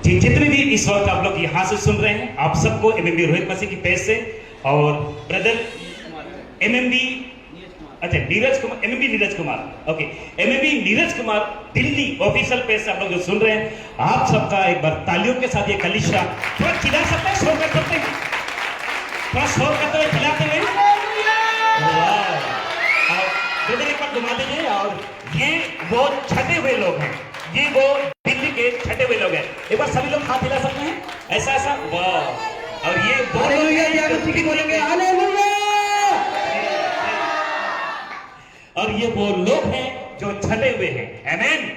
जी, जितने भी इस वक्त आप लोग यहाँ से सुन रहे हैं, आप सबको एमएमबी रोहित मसीह की पेज से और brother MMB Neeraj Kumar, MMB Neeraj Kumar, okay, MMB Neeraj Kumar Delhi official page से आप लोग जो सुन रहे हैं, आप सबका एक बार तालियों के साथ ये कलिशा थोड़ा चिल्ला सकते हैं, शोर कर सकते हैं, थोड़ा शोर करते हुए खिलाते हुए, ब्रदर एक बार घुमा दीजिए। और ये वो छठे हुए लोग हैं, ये वो दिल्ली के छठे हुए लोग हैं। एक बार सभी लोग हाथ हिला सकते हैं, ऐसा ऐसा, वाह। और ये वो बोलेंगे और ये वो लोग हैं जो छठे हुए हैं, आमीन।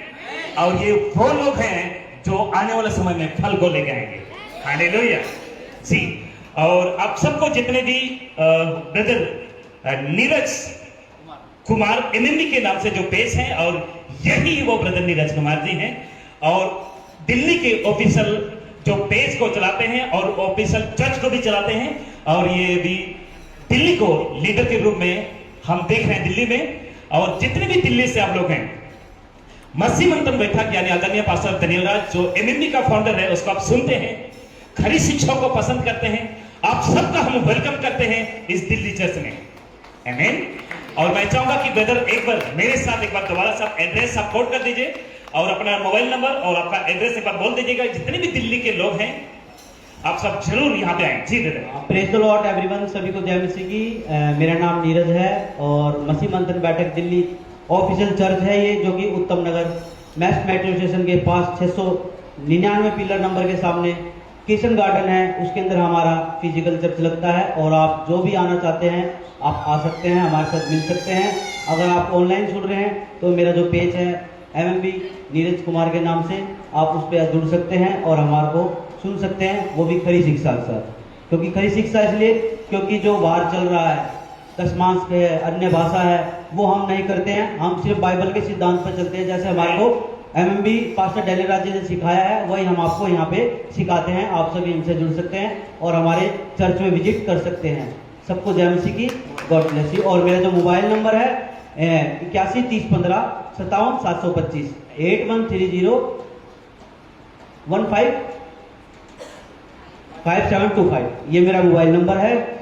और ये वो लोग हैं जो आने वाले समय में फल को लेके आएंगे, हालेलुया जी। और आप सबको जितने भी ब्रदर नीरज कुमार एमएमबी के नाम से जो पेज है, और यही वो ब्रदर नीरज कुमार जी हैं, और दिल्ली के ऑफिशियल जो पेज को चलाते हैं और ऑफिशियल चर्च को भी चलाते हैं, और ये भी दिल्ली को लीडर के रूप में हम देख रहे हैं दिल्ली में। और जितने भी दिल्ली से आप लोग हैं, मसीह मंथन बैठक यानी आदरणीय पास्टर दनियल राज जो एमएमबी का फाउंडर है, उसको आप सुनते हैं, खरी शिक्षा को पसंद करते हैं, आप सबका हम वेलकम करते हैं इस दिल्ली चर्च में, आमीन। और मैं चाहूंगा कि ब्रदर एक बार मेरे साथ एक बार दोबारा से एड्रेस आप कोड कर दीजिए और अपना मोबाइल नंबर और आपका एड्रेस एक बार बोल दीजिएगा। जितने भी दिल्ली के लोग हैं आप सब जरूर यहाँ पे आए। जी brother. Praise the lord everyone, सभी को जय मसीह की। मेरा नाम नीरज है और मसीह मंथन बैठक दिल्ली ऑफिशियल चर्च है ये, जो कि उत्तम नगर मैस्ट मेट्रो स्टेशन के पास 699 पिलर नंबर के सामने किशन गार्डन है, उसके अंदर हमारा फिजिकल चर्च लगता है। और आप जो भी आना चाहते हैं आप आ सकते हैं, हमारे साथ मिल सकते हैं। अगर आप ऑनलाइन सुन रहे हैं तो मेरा जो पेज है एमएमबी नीरज कुमार के नाम से, आप उस पर जुड़ सकते हैं और हमारे को सुन सकते हैं, वो भी खरी शिक्षा के साथ। क्योंकि खरी शिक्षा इसलिए क्योंकि जो बाहर चल रहा है दशमांश है, अन्य भाषा है, वो हम नहीं करते हैं। हम सिर्फ बाइबल के सिद्धांत पर चलते हैं। जैसे हमारे को MMB pastor Daniel Raj ji ने सिखाया है, वही हम आपको यहाँ पे सिखाते हैं। आप सभी हमसे जुड़ सकते हैं और हमारे चर्च में विजिट कर सकते हैं। सबको जय मसीह की, गॉड ब्लेस यू। और मेरा जो मोबाइल नंबर है 81 30 15 57 725 8130 15 5725, ये मेरा मोबाइल नंबर है।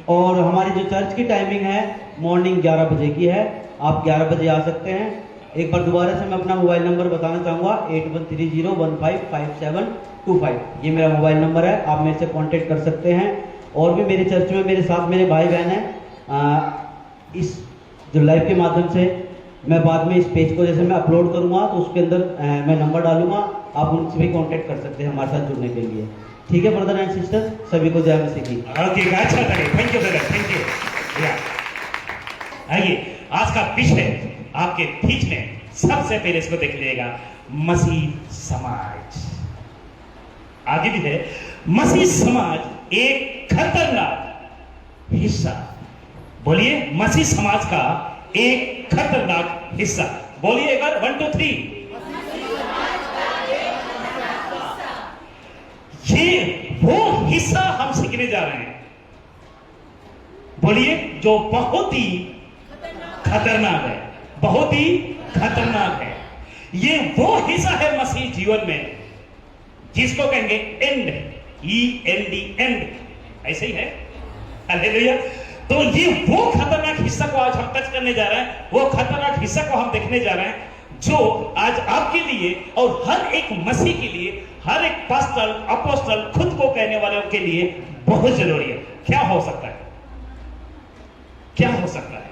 और हमारी जो चर्च की टाइमिंग है मॉर्निंग 11 बजे की है, आप 11 बजे आ सकते हैं। एक बार दोबारा से मैं अपना मोबाइल नंबर बताना चाहूँगा 8130155725, ये मेरा मोबाइल नंबर है, आप मेरे से कांटेक्ट कर सकते हैं। और भी मेरे चर्च में मेरे साथ मेरे भाई बहन हैं। इस जो लाइव के माध्यम से मैं बाद में इस पेज को जैसे मैं अपलोड करूँगा तो उसके अंदर मैं नंबर डालूंगा, आप उनसे भी कांटेक्ट कर सकते हैं हमारे साथ जुड़ने के लिए। ठीक है ब्रदर एंड सिस्टर, सभी को जय मसीह की। ओके, अच्छा लगे, thank you brother, thank you. आइए आज का विषय आपके बीच में सबसे पहले इसको देख लीजिएगा, मसीह समाज। आगे भी है, मसीह समाज एक खतरनाक हिस्सा। बोलिए, मसीह समाज का एक खतरनाक हिस्सा। बोलिए एक बार, 1 2 3। ये वो हिस्सा हम सीखने जा रहे हैं, बोलिए, जो बहुत ही खतरनाक है, बहुत ही खतरनाक है। ये वो हिस्सा है मसीह जीवन में जिसको कहेंगे एंड, END, एंड, ऐसे ही है, हालेलुया। तो ये वो खतरनाक हिस्सा को आज हम टच करने जा रहे हैं, वो खतरनाक हिस्सा को हम देखने जा रहे हैं जो आज आपके लिए और हर एक मसीह के लिए, हर एक पास्टर अपोस्टल खुद को कहने वालों के लिए बहुत जरूरी है। क्या हो सकता है, क्या हो सकता है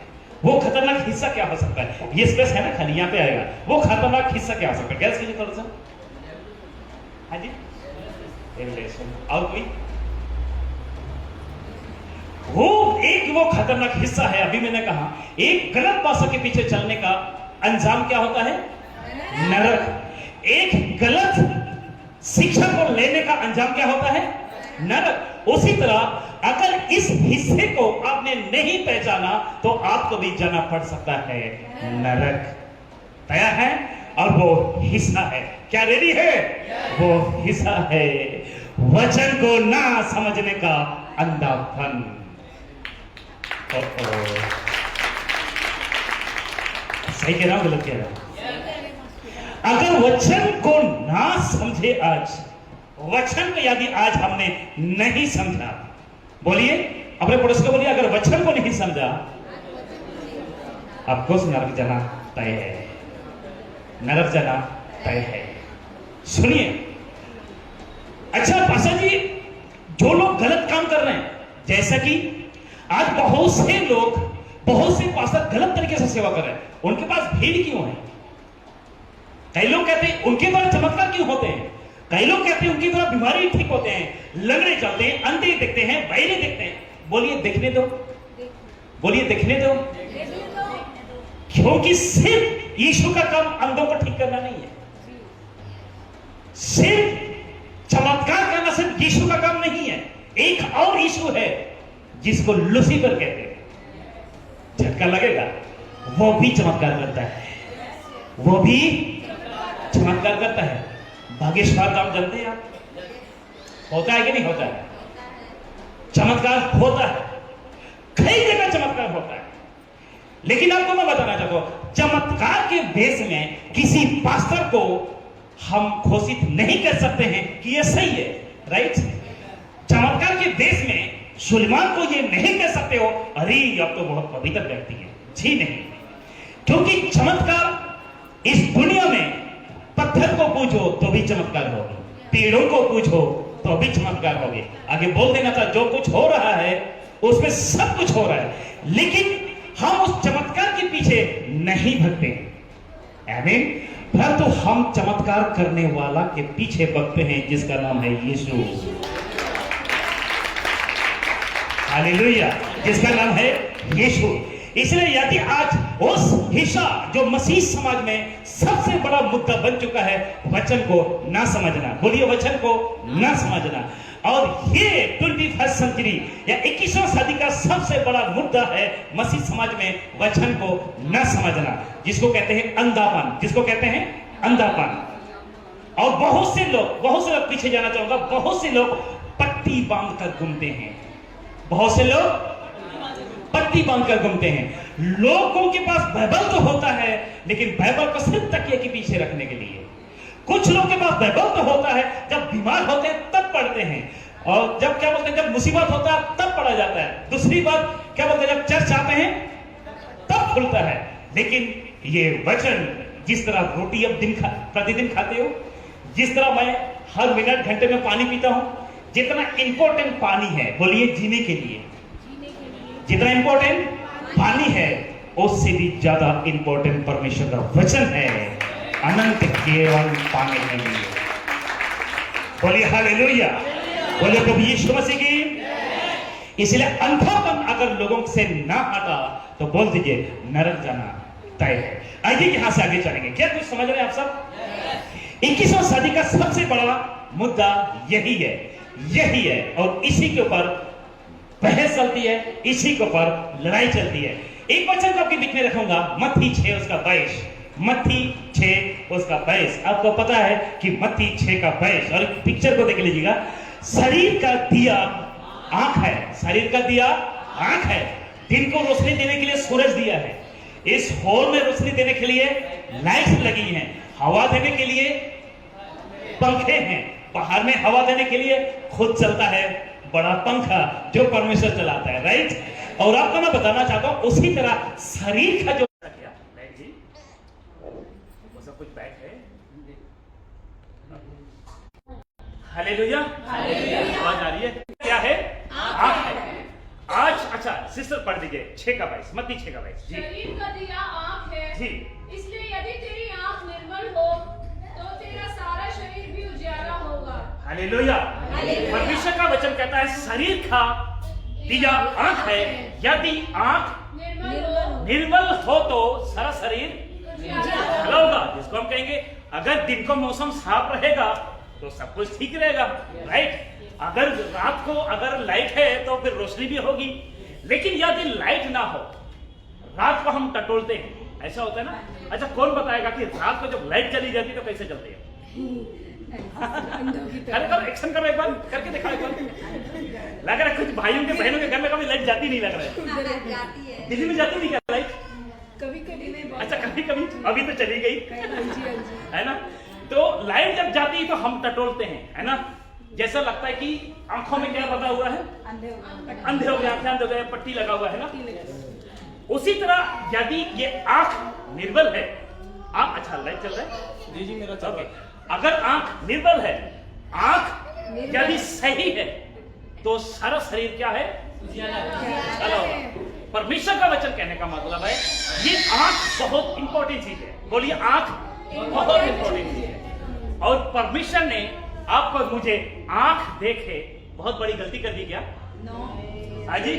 वो खतरनाक हिस्सा, क्या हो सकता है? ये स्पेस है ना खाली, यहाँ पे आएगा। वो खतरनाक हिस्सा क्या हो सकता है? गैस कीजिए थोड़ा सा। हाँ जी, और कोई? वो खतरनाक हिस्सा है, अभी मैंने कहा, एक गलत भाषा के पीछे चलने का अंजाम क्या होता है? नरक। एक गलत शिक्षा को लेने का अंजाम क्या होता है? नरक। उसी तरह अगर इस हिस्से को आपने नहीं पहचाना तो आपको भी जाना पड़ सकता है नरक। तैयार है? और वो हिस्सा है, क्या रेडी है? वो हिस्सा है वचन को ना समझने का अंधापन। सही कह रहा हूं, गलत कह रहा हूं? अगर वचन को ना समझे आज वचन को यदि आज हमने नहीं समझा, बोलिए अपने पड़ोस को बोलिए, अगर वचन को नहीं समझा आपको नरक जाना तय है, नरक जाना तय है। सुनिए, अच्छा पासा जी, जो लोग गलत काम कर रहे हैं, जैसा कि आज बहुत से लोग, बहुत से पास्टर गलत तरीके से सेवा कर रहे हैं, उनके पास भीड़ क्यों है? कई लोग कहते हैं उनके द्वारा चमत्कार क्यों होते हैं, कई लोग कहते हैं उनके द्वारा बीमारी ठीक होते हैं, लंगड़े चलते हैं, अंधे दिखते हैं, बहरे दिखते हैं। बोलिए देखने दो, बोलिए देखने दो, क्योंकि सिर्फ यीशु का काम अंधों को ठीक करना नहीं है, सिर्फ चमत्कार करना सिर्फ यीशु का काम नहीं है। एक और यीशु है जिसको लूसीफर कहते हैं, झटका लगेगा, वो भी चमत्कार करता है, वो भी चमत्कार करता है। भाग्यशाली काम जानते हैं आप, होता है कि नहीं होता है? चमत्कार होता है, कई जगह चमत्कार होता है। लेकिन आपको मैं बताना चाहता हूं, चमत्कार के बेस में किसी पास्टर को हम घोषित नहीं कर सकते हैं कि यह सही है, राइट? चमत्कार के बेस में सुलेमान को ये नहीं कह सकते हो, अरे अब तो बहुत पवित्र व्यक्ति है, जी नहीं, क्योंकि चमत्कार इस दुनिया में पत्थर को पूछो तो भी चमत्कार होगी, पेड़ों को पूछो तो भी चमत्कार होगी। आगे बोल देना था, जो कुछ हो रहा है उसमें सब कुछ हो रहा है, लेकिन हम उस चमत्कार के पीछे नहीं भगते, आमीन। फिर तो हम चमत्कार करने वाला के पीछे भगते हैं जिसका नाम है यीशु, हालेलुया, जिसका नाम है यीशु। इसलिए यदि आज उस हिस्सा जो मसीह समाज में सबसे बड़ा मुद्दा बन चुका है, वचन को ना समझना, बोलिए वचन को ना समझना, और ये 21st सेंचुरी या 21वीं सदी का सबसे बड़ा मुद्दा है मसीह समाज में वचन को ना समझना, जिसको कहते हैं अंधापन, जिसको कहते हैं अंधापन। और बहुत से लोग पीछे जाना चाहूंगा, बहुत से लोग पट्टी बांध कर घूमते हैं, बहुत से लोग पट्टी बांधकर घूमते हैं। लोगों के पास बाइबल तो होता है, लेकिन बाइबल को सिर्फ तकिए के पीछे रखने के लिए। कुछ लोगों के पास बाइबल तो होता है, जब बीमार होते हैं तब पढ़ते हैं, और जब क्या बोलते हैं, जब मुसीबत होता है तब पढ़ा जाता है। दूसरी बात क्या बोलते हैं, जब चर्च आते हैं तब खुलता है। लेकिन ये वचन, जिस तरह रोटी अब प्रतिदिन खाते हो, जिस तरह मैं हर मिनट घंटे में पानी पीता हूं, जितना इंपॉर्टेंट पानी है, बोलिए जीने के लिए, जितना इंपॉर्टेंट पानी है, उससे भी ज्यादा इंपॉर्टेंट परमेश्वर का वचन है, अनंत केवल पाने के लिए। बोलिए हालेलुया, बोले प्रभु यीशु मसीह की। इसलिए अंधापन अगर लोगों से ना हटा तो बोल दीजिए नरक जाना तय है। आइए यहां से आगे चलेंगे, क्या कुछ समझ रहे हैं आप सब? 21वीं सदी का सबसे बड़ा मुद्दा यही है, और इसी के ऊपर बहस चलती है, इसी के ऊपर लड़ाई चलती है। एक वचन को आपके बीच में रखूंगा, मत्ती 6 उसका 22, मत्ती 6 उसका 22। आपको पता है कि मत्ती 6 का 22, और पिक्चर को देख लीजिएगा। शरीर का दिया आंख है, शरीर का दिया आंख है। दिन को रोशनी देने के लिए सूरज दिया है, इस हॉल में रोशनी देने के लिए लाइट्स लगी हैं, हवा देने के लिए पंखे हैं, बाहर में हवा देने के लिए खुद चलता है बड़ा पंखा जो परमेश्वर चलाता है, राइट? और आपको मैं बताना चाहता हूं, उसी तरह शरीर का जो जी, वो सब कुछ बैठ है। हालेलुया, आवाज आ रही है? क्या है? आंख है। आज अच्छा सिस्टर पढ़ दीजिए 6 का 22, मत्ती 6 का 22 जी। शरीर का दिया आंख है जी, इसलिए यदि तेरी आंख निर्मल हो तो तेरा सारा शरीर भी उजियारा होगा। हालेलुया। परमेश्वर का वचन कहता है शरीर का दिया आंख है, यदि आंख निर्मल हो तो सारा शरीर उजियारा होगा। जिसको हम कहेंगे अगर दिन को मौसम साफ रहेगा तो सब कुछ ठीक रहेगा, राइट? अगर रात को अगर लाइट है तो फिर रोशनी भी होगी, लेकिन यदि लाइट ना हो, रात को हम टटोलते हैं, ऐसा होता है ना? अच्छा कौन बताएगा कि रात को जब लाइट चली जाती है तो कैसे चलती है? अरे एक्शन करो, एक बार करके दिखाओ, एक बार। लग रहा है कुछ भाइयों के बहनों के घर में कभी लाइट जाती नहीं, लग रहा है। दिल्ली में जाती नहीं क्या लाइट? कभी कभी नहीं। अच्छा कभी कभी, अभी तो चली गई है ना? तो लाइट जब जाती है तो हम टटोलते हैं, है ना? जैसा लगता है कि आंखों में क्या बंधा हुआ है, अंधे हो गए, आंखें अंधे हो गए, पट्टी लगा हुआ है ना। उसी तरह यदि ये आंख निर्बल है, आंख अच्छा लाइट चल रहा है जी मेरा चल रहा है। अगर आंख निर्बल है, आंख यदि सही है, तो सारा शरीर क्या है, चलो। परमेश्वर का वचन कहने का मतलब है ये आंख बहुत इंपॉर्टेंट चीज है। बोलिए आंख बहुत इंपॉर्टेंट चीज है। और परमेश्वर ने आपको मुझे आंख देखे बहुत बड़ी गलती कर दी क्या? हाँ जी,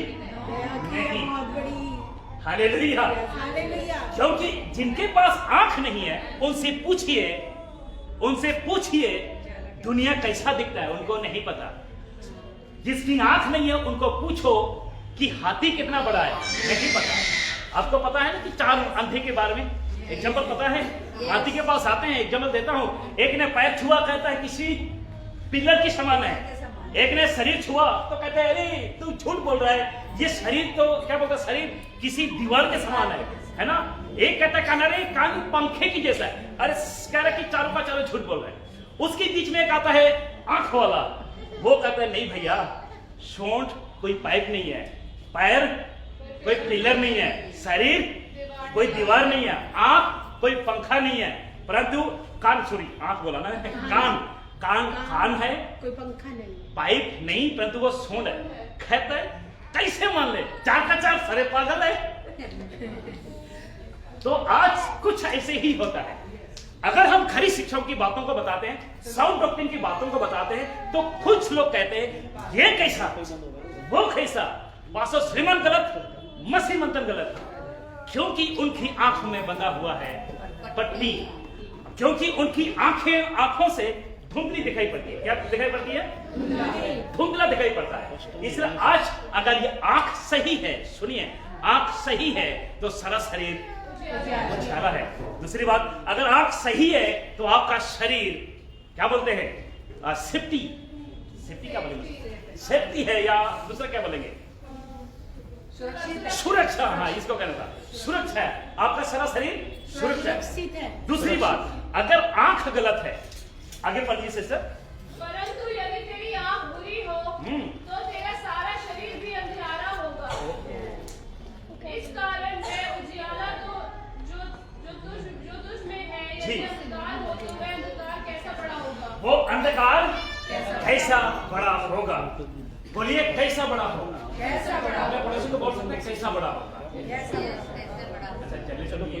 नहीं। हालेलुया। क्योंकि जिनके पास आंख नहीं है उनसे पूछिए दुनिया कैसा दिखता है, उनको नहीं पता। जिसकी आंख नहीं है उनको पूछो कि हाथी कितना बड़ा है, नहीं पता। आपको पता है ना कि 4 अंधे के बारे में एग्जाम्पल पता है? हाथी के पास आते हैं, एग्जाम्पल देता हूं। एक ने पैर छुआ, कहता है किसी पिलर की समान है। एक ने शरीर छुआ तो कहते हैं अरे तू झूठ बोल रहा है, ये शरीर तो क्या बोलता है, शरीर किसी दीवार के समान है ना। एक कहता है कान, अरे कान पंखे की जैसा है। अरे कह रहा है कि चारों का चारों झूठ बोल रहे हैं। उसके बीच में एक आता है आंख वाला, वो कहता है नहीं भैया, सोंठ कोई पाइप नहीं है, पैर कोई पिलर नहीं है, शरीर कोई दीवार नहीं है, आंख कोई पंखा नहीं है, परंतु कान, सॉरी आंख बोला ना, कान है, कोई पंखा नहीं, पाइप नहीं, परंतु वो सोंड है। कहता है कैसे मान ले, 4 का 4 सारे पागल है। तो आज कुछ ऐसे ही होता है। अगर हम खरी शिक्षाओं की बातों को बताते हैं, साउंड डॉक्ट्रिन की बातों को बताते हैं, तो कुछ लोग कहते हैं ये कैसा, वो कैसा, पासो श्रीमान गलत, मसीह मंथन गलत, क्योंकि उनकी आंखों में बंधा हुआ है पट्टी, क्योंकि उनकी आंखों से धुंधली दिखाई पड़ती है। क्या दिखाई पड़ती है? धुंधला दिखाई पड़ता है। इसलिए आज अगर ये आंख सही है, सुनिए, आंख सही है तो सारा शरीर उजाला है। दूसरी बात, अगर आंख सही है तो आपका शरीर क्या बोलते हैं, सेफ्टी क्या बोलेंगे, सेफ्टी है, या दूसरा क्या बोलेंगे, सुरक्षा। हाँ, इसको कहना था, सुरक्षा है, आपका सारा शरीर सुरक्षित है। दूसरी बात, अगर आंख गलत है, आगे पढ़िए सिस्टर। परंतु यदि तेरी आंख बुरी हो तो तेरा सारा शरीर भी अंधियारा होगा। इस कारण वह उजियाला तो जो तुझ में है, यदि अंधकार हो तो वह अंधकार कैसा बड़ा होगा। वो अंधकार कैसा बड़ा होगा। बोलिए कैसा बड़ा होगा। कैसा बड़ा अपने पड़ोसी को बोल सकते हैं कैसा बड़ा होगा। अच्छा चलिए, चलो ये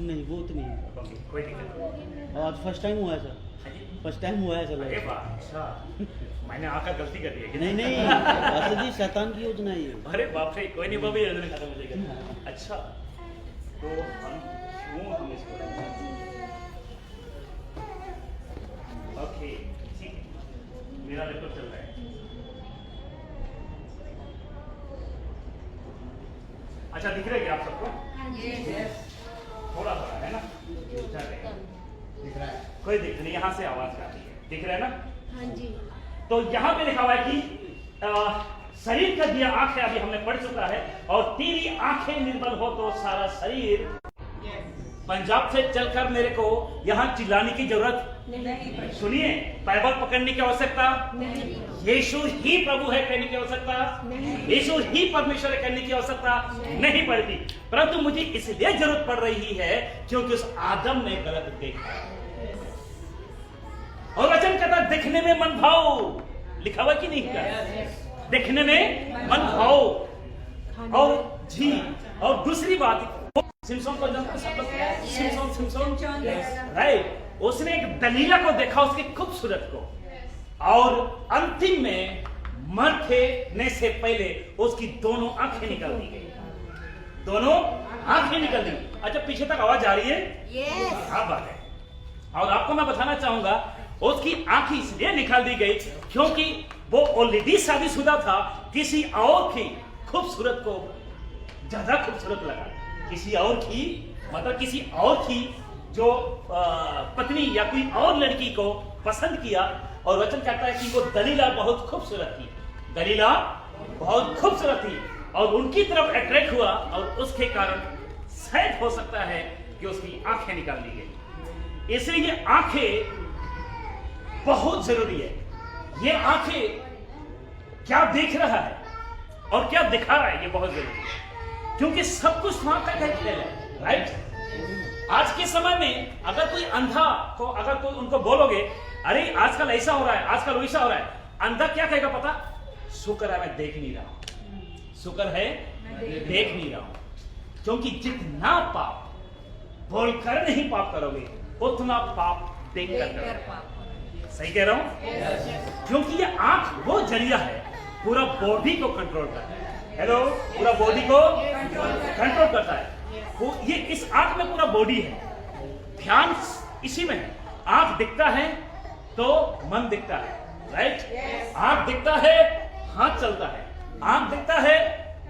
नहीं वो तो नहीं, कोई दिक्कत नहीं। आज फर्स्ट टाइम हुआ है सर, फर्स्ट टाइम हुआ है सर। अरे वाह, अच्छा, मैंने आकर गलती कर दी है। नहीं ऐसा जी, शैतान की योजना है ये। अरे बाप रे, कोई नहीं बाबा, योजना खत्म हो जाएगी। अच्छा, तो हम इसको ओके, ठीक है, मेरा रिपोर्ट चल रहा है। अच्छा, दिख रहा है क्या आप सबको? थोड़ा है ना, दिख रहा है, कोई दिख नहीं, यहाँ से आवाज आती है, दिख रहा है ना? हाँ जी। तो यहाँ पे लिखा हुआ है कि शरीर का दिया आंख है, अभी हमने पढ़ चुका है, और तेरी आंखें निर्बल हो तो सारा शरीर। पंजाब से चलकर मेरे को यहाँ चिल्लाने की जरूरत नहीं। सुनिए, बाइबल पकड़ने की आवश्यकता नहीं, यीशु ही प्रभु है कहने की आवश्यकता नहीं, यीशु ही परमेश्वर है कहने की आवश्यकता नहीं पड़ती, परंतु मुझे इसलिए जरूरत पड़ रही है क्योंकि उस आदम ने गलत देखा। और वचन कहता देखने में मन भाव, लिखा हुआ कि नहीं लिखा? देखने में मन भाव। और जी, और दूसरी बात, सिमसोन को जानते हैं? सिमसोन राइट, उसने एक दलीला को देखा, उसकी खूबसूरत को, और अंतिम में मरने से पहले उसकी दोनों आंखें निकल दी गई, दोनों आंखें निकल दी। अच्छा, पीछे तक आवाज आ रही है? क्या बात है। और आपको मैं बताना चाहूंगा, उसकी आंखें इसलिए निकाल दी गई क्योंकि वो ऑलरेडी शादीशुदा था, किसी और की खूबसूरत को ज्यादा खूबसूरत लगा, किसी और की, मतलब किसी और की जो पत्नी या कोई और लड़की को पसंद किया। और वचन कहता है कि वो दलीला बहुत खूबसूरत थी, दलीला बहुत खूबसूरत थी, और उनकी तरफ अट्रैक्ट हुआ, और उसके कारण शायद हो सकता है कि उसकी आंखें निकाल दी गई। इसलिए ये आंखें बहुत जरूरी है। ये आंखें क्या देख रहा है और क्या दिखा रहा है, ये बहुत जरूरी है, क्योंकि सब कुछ वहां का खेल है, राइट। आज के समय में अगर कोई अंधा को अगर कोई उनको बोलोगे अरे आजकल ऐसा हो रहा है, आजकल वैसा हो रहा है, अंधा क्या कहेगा पता? शुक्र है मैं देख नहीं रहा हूं, शुक्र है देख नहीं रहा हूं। क्योंकि जितना पाप बोलकर नहीं पाप करोगे उतना पाप देख कर करोगे। सही कह रहा हूं? क्योंकि ये आंख वो जरिया है पूरा बॉडी को कंट्रोल करता है। हेलो, पूरा बॉडी को कंट्रोल करता है। ये इस आंख में पूरा बॉडी है, ध्यान इसी में है। आंख दिखता है तो मन दिखता है, राइट। आंख दिखता है हाथ चलता है, आंख दिखता है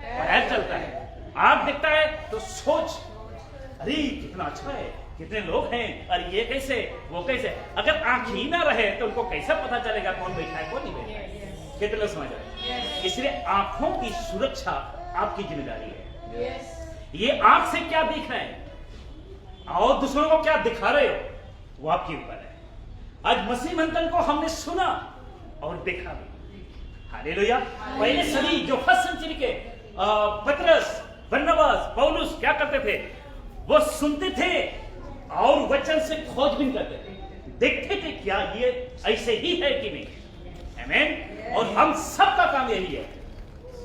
पैर चलता है, आंख दिखता है तो सोच अरे कितना अच्छा है, कितने लोग हैं, अरे ये कैसे वो कैसे। अगर आंख ही ना रहे तो उनको कैसे पता चलेगा कौन बैठा है कौन नहीं बैठा है। कितने लोग समझ रहे? इसलिए आंखों की सुरक्षा आपकी जिम्मेदारी है। ये आंख से क्या दिख रहे हैं और दूसरों को क्या दिखा रहे हो वो आपके ऊपर है। आज मसीह मंथन को हमने सुना और देखा भी। हालेलुया। पहले सभी जो फर्स्ट सेंचुरी के पतरस, बरनबास, पौलुस क्या करते थे? वो सुनते थे और वचन से खोजबीन करते थे, देखते थे क्या ये ऐसे ही है कि नहीं। आमीन। और हम सब का काम यही है।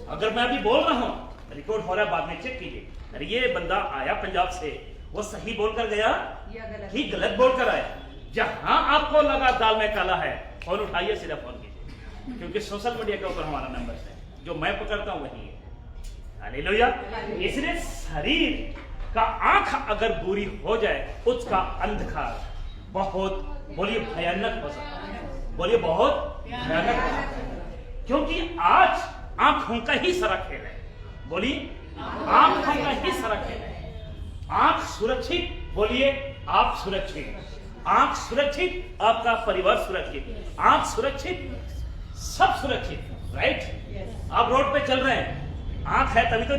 अगर मैं अभी बोल रहा हूं, रिकॉर्ड हो रहा है, बाद में चेक कीजिए, अरे ये बंदा आया पंजाब से, वो सही बोलकर गया कि गलत बोलकर आया। जहां आपको लगा दाल में काला है, फोन उठाइए, सीधा फोन कीजिए, क्योंकि सोशल मीडिया के ऊपर हमारा नंबर है, जो मैं पकड़ता हूं वही है। हालेलुया। इसलिए शरीर का आंख अगर बुरी हो जाए उसका अंधकार बहुत, बोलिए भयानक हो सकता है, बोलिए बहुत भयानक हो सकता है। क्योंकि आज आंखों का ही सारा खेल है, बोलिए आंखों का ही सारा खेल है। आंख सुरक्षित, बोलिए आप सुरक्षित, आंख सुरक्षित, आपका परिवार सुरक्षित, आंख सुरक्षित, सब सुरक्षित, राइट। आप रोड पे चल रहे हैं, आंख है तभी तो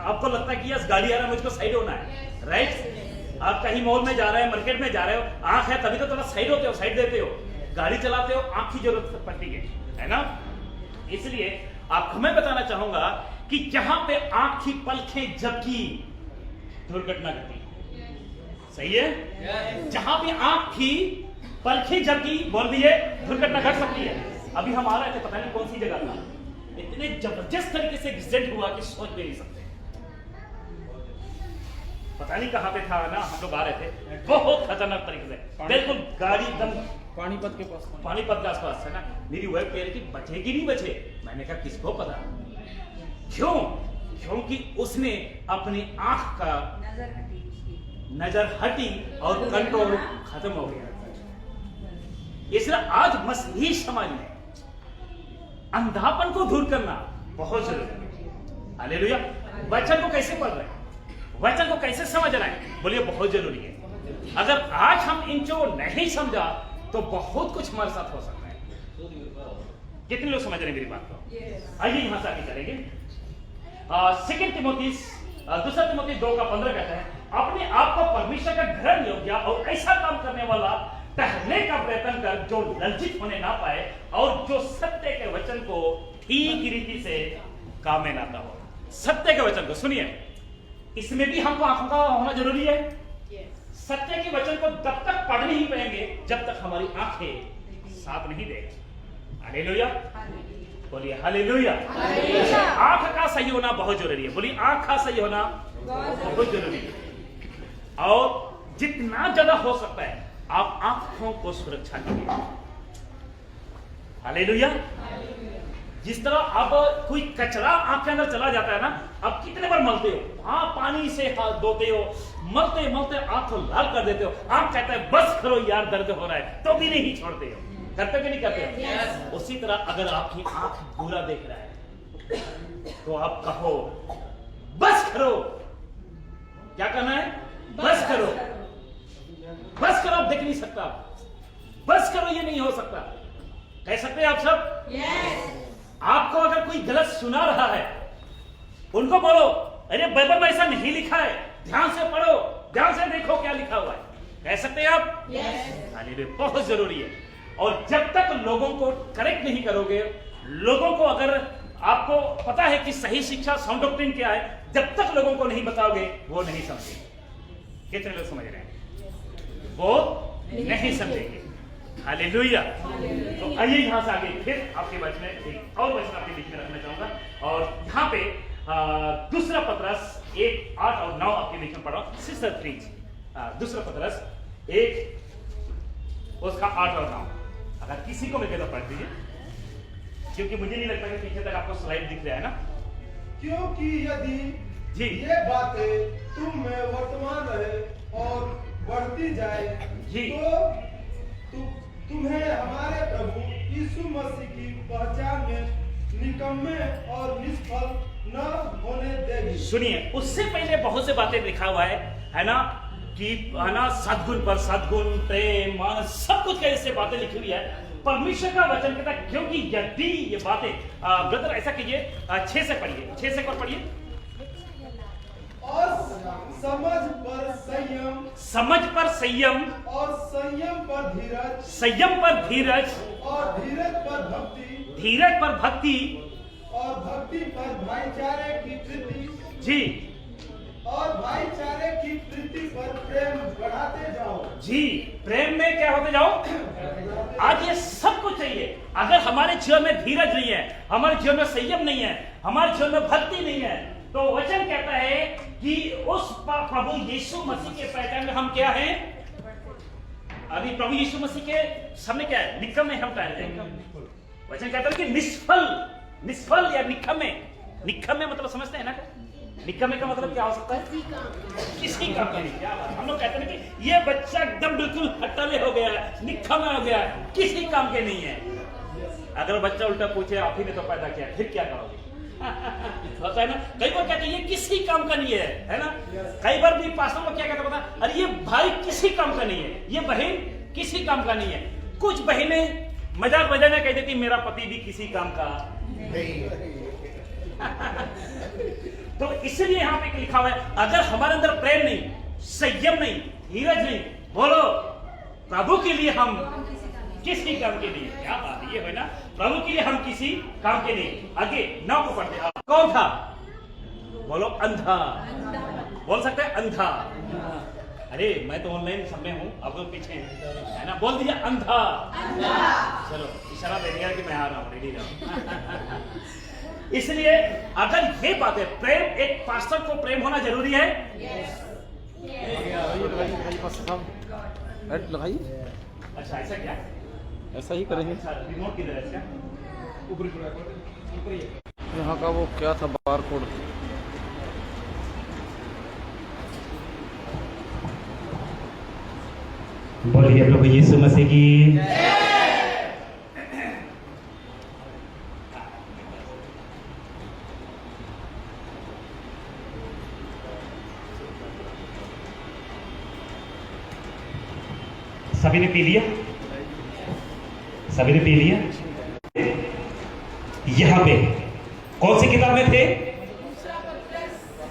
आपको लगता है कि यस गाड़ी आ रहा है, मुझको साइड होना है, राइट। आप कहीं मॉल में जा रहे हैं, मार्केट में जा रहे हो, आंख है तभी तो थोड़ा साइड होते हो, साइड देते हो। गाड़ी चलाते हो, आंख की जरूरत पड़ती है ना। इसलिए आपको मैं बताना चाहूंगा कि जहां पे आंख की पलकें झपकी दुर्घटना घटी। सही है? जहां पे आंख की पलकें झपकी, बोल दिए, दुर्घटना घट सकती है। अभी हम आ रहे थे, पता नहीं कौन सी जगह था, इतने जबरदस्त तरीके से एक्सीडेंट हुआ कि सोच भी नहीं सकते। पता नहीं कहां पे था ना, हम लोग आ रहे थे, बहुत खतरनाक तरीके से, बिल्कुल गाड़ी एकदम पानीपत के पास, पानीपत के आसपास है ना। मेरी वाइफ कह रही थी बचेगी नहीं बचे। मैंने कहा किसको पता, क्यों? क्योंकि उसने अपनी आंख का नजर हटी और कंट्रोल खत्म हो गया। इसलिए आज मसीही समाज में अंधापन को दूर करना बहुत जरूरी है। हालेलुया। वचन को कैसे पढ़ रहे हैं, वचन को कैसे समझ रहे हैं, बोलिए बहुत जरूरी है। अगर आज हम इन चीजों को नहीं समझा तो बहुत कुछ हमारे साथ हो सकता है। कितने लोग समझ रहे हैं मेरी बात को? आइए यहां से आगे चलेंगे। सेकंड तिमोथी, दूसरा तिमोथी 2:15 कहता है, अपने आप को परमेश्वर का ग्रहण योग्य और ऐसा काम करने वाला ठहरने का प्रयत्न कर जो लज्जित होने ना पाए और जो सत्य के वचन को ठीक रीति से काम में लाता हो। सत्य के वचन को सुनिए, इसमें भी हमको आंखों का होना जरूरी है। सत्य के वचन को तब तक पढ़ नहीं पाएंगे जब तक हमारी आंखें साथ नहीं देगी। हालेलुया, बोलिए हालेलुया। आंख का सही होना बहुत जरूरी है, बोलिए आंख का सही होना बहुत जरूरी है। और जितना ज्यादा हो सकता है आप आंखों को सुरक्षा दीजिए। हालेलुया। जिस तरह अब कोई कचरा आंख के अंदर चला जाता है ना, आप कितने बार मलते हो, हाँ पानी से हाथ धोते हो, मलते मलते आंख को लाल कर देते हो, आंख कहता है बस करो यार दर्द हो रहा है, तो भी नहीं छोड़ते हो। करते कि नहीं करते हो? yes. उसी तरह अगर आपकी आंख बुरा देख रहा है तो आप कहो बस करो। क्या करना है? बस करो, बस करो, अब देख नहीं सकता, बस करो, ये नहीं हो सकता। कह सकते हैं आप सब? yes. आपको अगर कोई गलत सुना रहा है, उनको बोलो अरे बाइबल में ऐसा नहीं लिखा है, ध्यान से पढ़ो, ध्यान से देखो क्या लिखा हुआ है। कह सकते हैं आप? yes. हालेलुया। बहुत जरूरी है। और जब तक लोगों को करेक्ट नहीं करोगे, लोगों को अगर आपको पता है कि सही शिक्षा साउंड डॉक्ट्रिन क्या है, जब तक लोगों को नहीं बताओगे वो नहीं समझेंगे। कितने लोग समझ रहे हैं? वो नहीं समझेंगे। हालेलुया। तो आइए यहां से आगे फिर आपके बीच में एक और वचन आपके बीच में रखना चाहूंगा, और यहां पे दूसरा पतरस 1, 8 और 9 आपके बीच में पढ़ा। सिस्टर प्लीज दूसरा पतरस 1 उसका 8 और 9 अगर किसी को मिले तो पढ़ दीजिए, क्योंकि मुझे नहीं लगता कि पीछे तक आपको स्लाइड दिख रहा है ना। क्योंकि यदि जी। ये बातें तुम में वर्तमान रहे और बढ़ती जाए जी। तो तुम्हें हमारे प्रभु यीशु मसीह की पहचान में निकम्मे और निष्फल न होने देगी। सुनिए, उससे पहले बहुत से बातें लिखा हुआ है ना, कि है ना सद्गुण पर सद्गुण, प्रेम, मान, सब कुछ कैसे बातें लिखी हुई है। परमेश्वर का वचन कहता है क्योंकि यदि ये बातें, ब्रदर ऐसा कीजिए 6 से पढ़िए, 6 से पढ़िए। और समझ पर संयम, समझ पर संयम, और संयम पर धीरज, संयम पर धीरज, और धीरज पर भक्ति, धीरज पर भक्ति, और भक्ति पर भाईचारे की प्रीति, जी, और भाईचारे की प्रीति पर प्रेम बढ़ाते जाओ। जी, प्रेम में क्या होते जाओ। आज ये सब कुछ चाहिए। अगर हमारे जीवन में धीरज नहीं है, हमारे जीवन में संयम नहीं है, हमारे जीवन में भक्ति नहीं है, तो वचन कहता है कि उस प्रभु यीशु मसीह के पहचान में हम क्या हैं। अभी प्रभु यीशु मसीह के सामने क्या है? निकम्मे हम ठहरे हैं। वचन कहता है कि निष्फल, निष्फल या निकम्मे। निकम्मे मतलब समझते हैं ना? निकम्मे का मतलब क्या हो सकता है? किसी काम का नहीं। क्या बात, हम लोग कहते हैं कि ये बच्चा एकदम बिल्कुल हट्टाले हो गया है, निकम्मा हो गया है, किसी काम के नहीं है। अगर बच्चा उल्टा पूछे आप ही ने तो पैदा किया, फिर क्या करोगे? होता है ना, कई बार कहते हैं ये किसी काम का नहीं है ना। कई बार भी पास्टर लोग क्या कहते हैं, अरे ये भाई किसी काम का नहीं है, ये बहन किसी काम का नहीं है। कुछ बहनें मजाक मजाक में कह देती मेरा पति भी किसी काम का नहीं। तो इसलिए यहाँ पे लिखा हुआ है, अगर हमारे अंदर प्रेम नहीं, संयम नहीं, धीरज नहीं, बोलो प्रभु के लिए हम किसी काम के नहीं। क्या बात है, ये है ना, प्रभु के लिए हम किसी काम के नहीं। आगे 9 को पढ़ते हैं। कौन था? बोलो अंधा। बोल सकते हैं अंधा। अरे मैं तो ऑनलाइन सब में हूँ, अब तो पीछे है ना, बोल दीजिए अंधा। चलो इशारा दे दिया कि मैं आ रहा हूँ, रेडी रहो। इसलिए अगर ये बात है, प्रेम, एक पास्टर को प्रेम होना जरूरी है। अच्छा ऐसा क्या? ऐसा ही करेंगे। अच्छा, रिमोट किधर है इसका? यहाँ का वो क्या था, बार कोड। बोलिए प्रभु यीशु मसीह की। सभी ने पी लिया? सभी ने पी लिया? यहां पे कौन सी किताब में थे?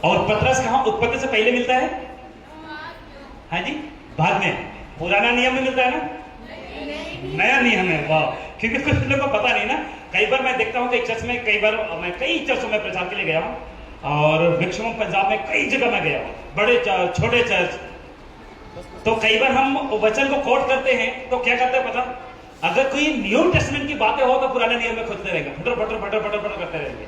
और पतरस कहां उत्पत्ति से पहले मिलता है? हाँ जी, बाद में। पुराना नियम में मिलता है ना? नया नियम है। वाह, क्योंकि कुछ लोगों को पता नहीं ना। कई बार मैं देखता हूँ कि चर्च में, कई बार मैं कई चर्चों में प्रचार के लिए गया हूँ, और मैक्सिमम पंजाब में कई जगह मैं गया हूँ, बड़े चर्च, छोटे चर्च। तो कई बार हम वचन को कोट करते हैं तो क्या करते हैं पता? अगर कोई न्यू टेस्टमेंट की बातें हो तो पुराने नियम में खोजते रहेंगे, फटर फटर फटर फटर फटर करते रहेंगे,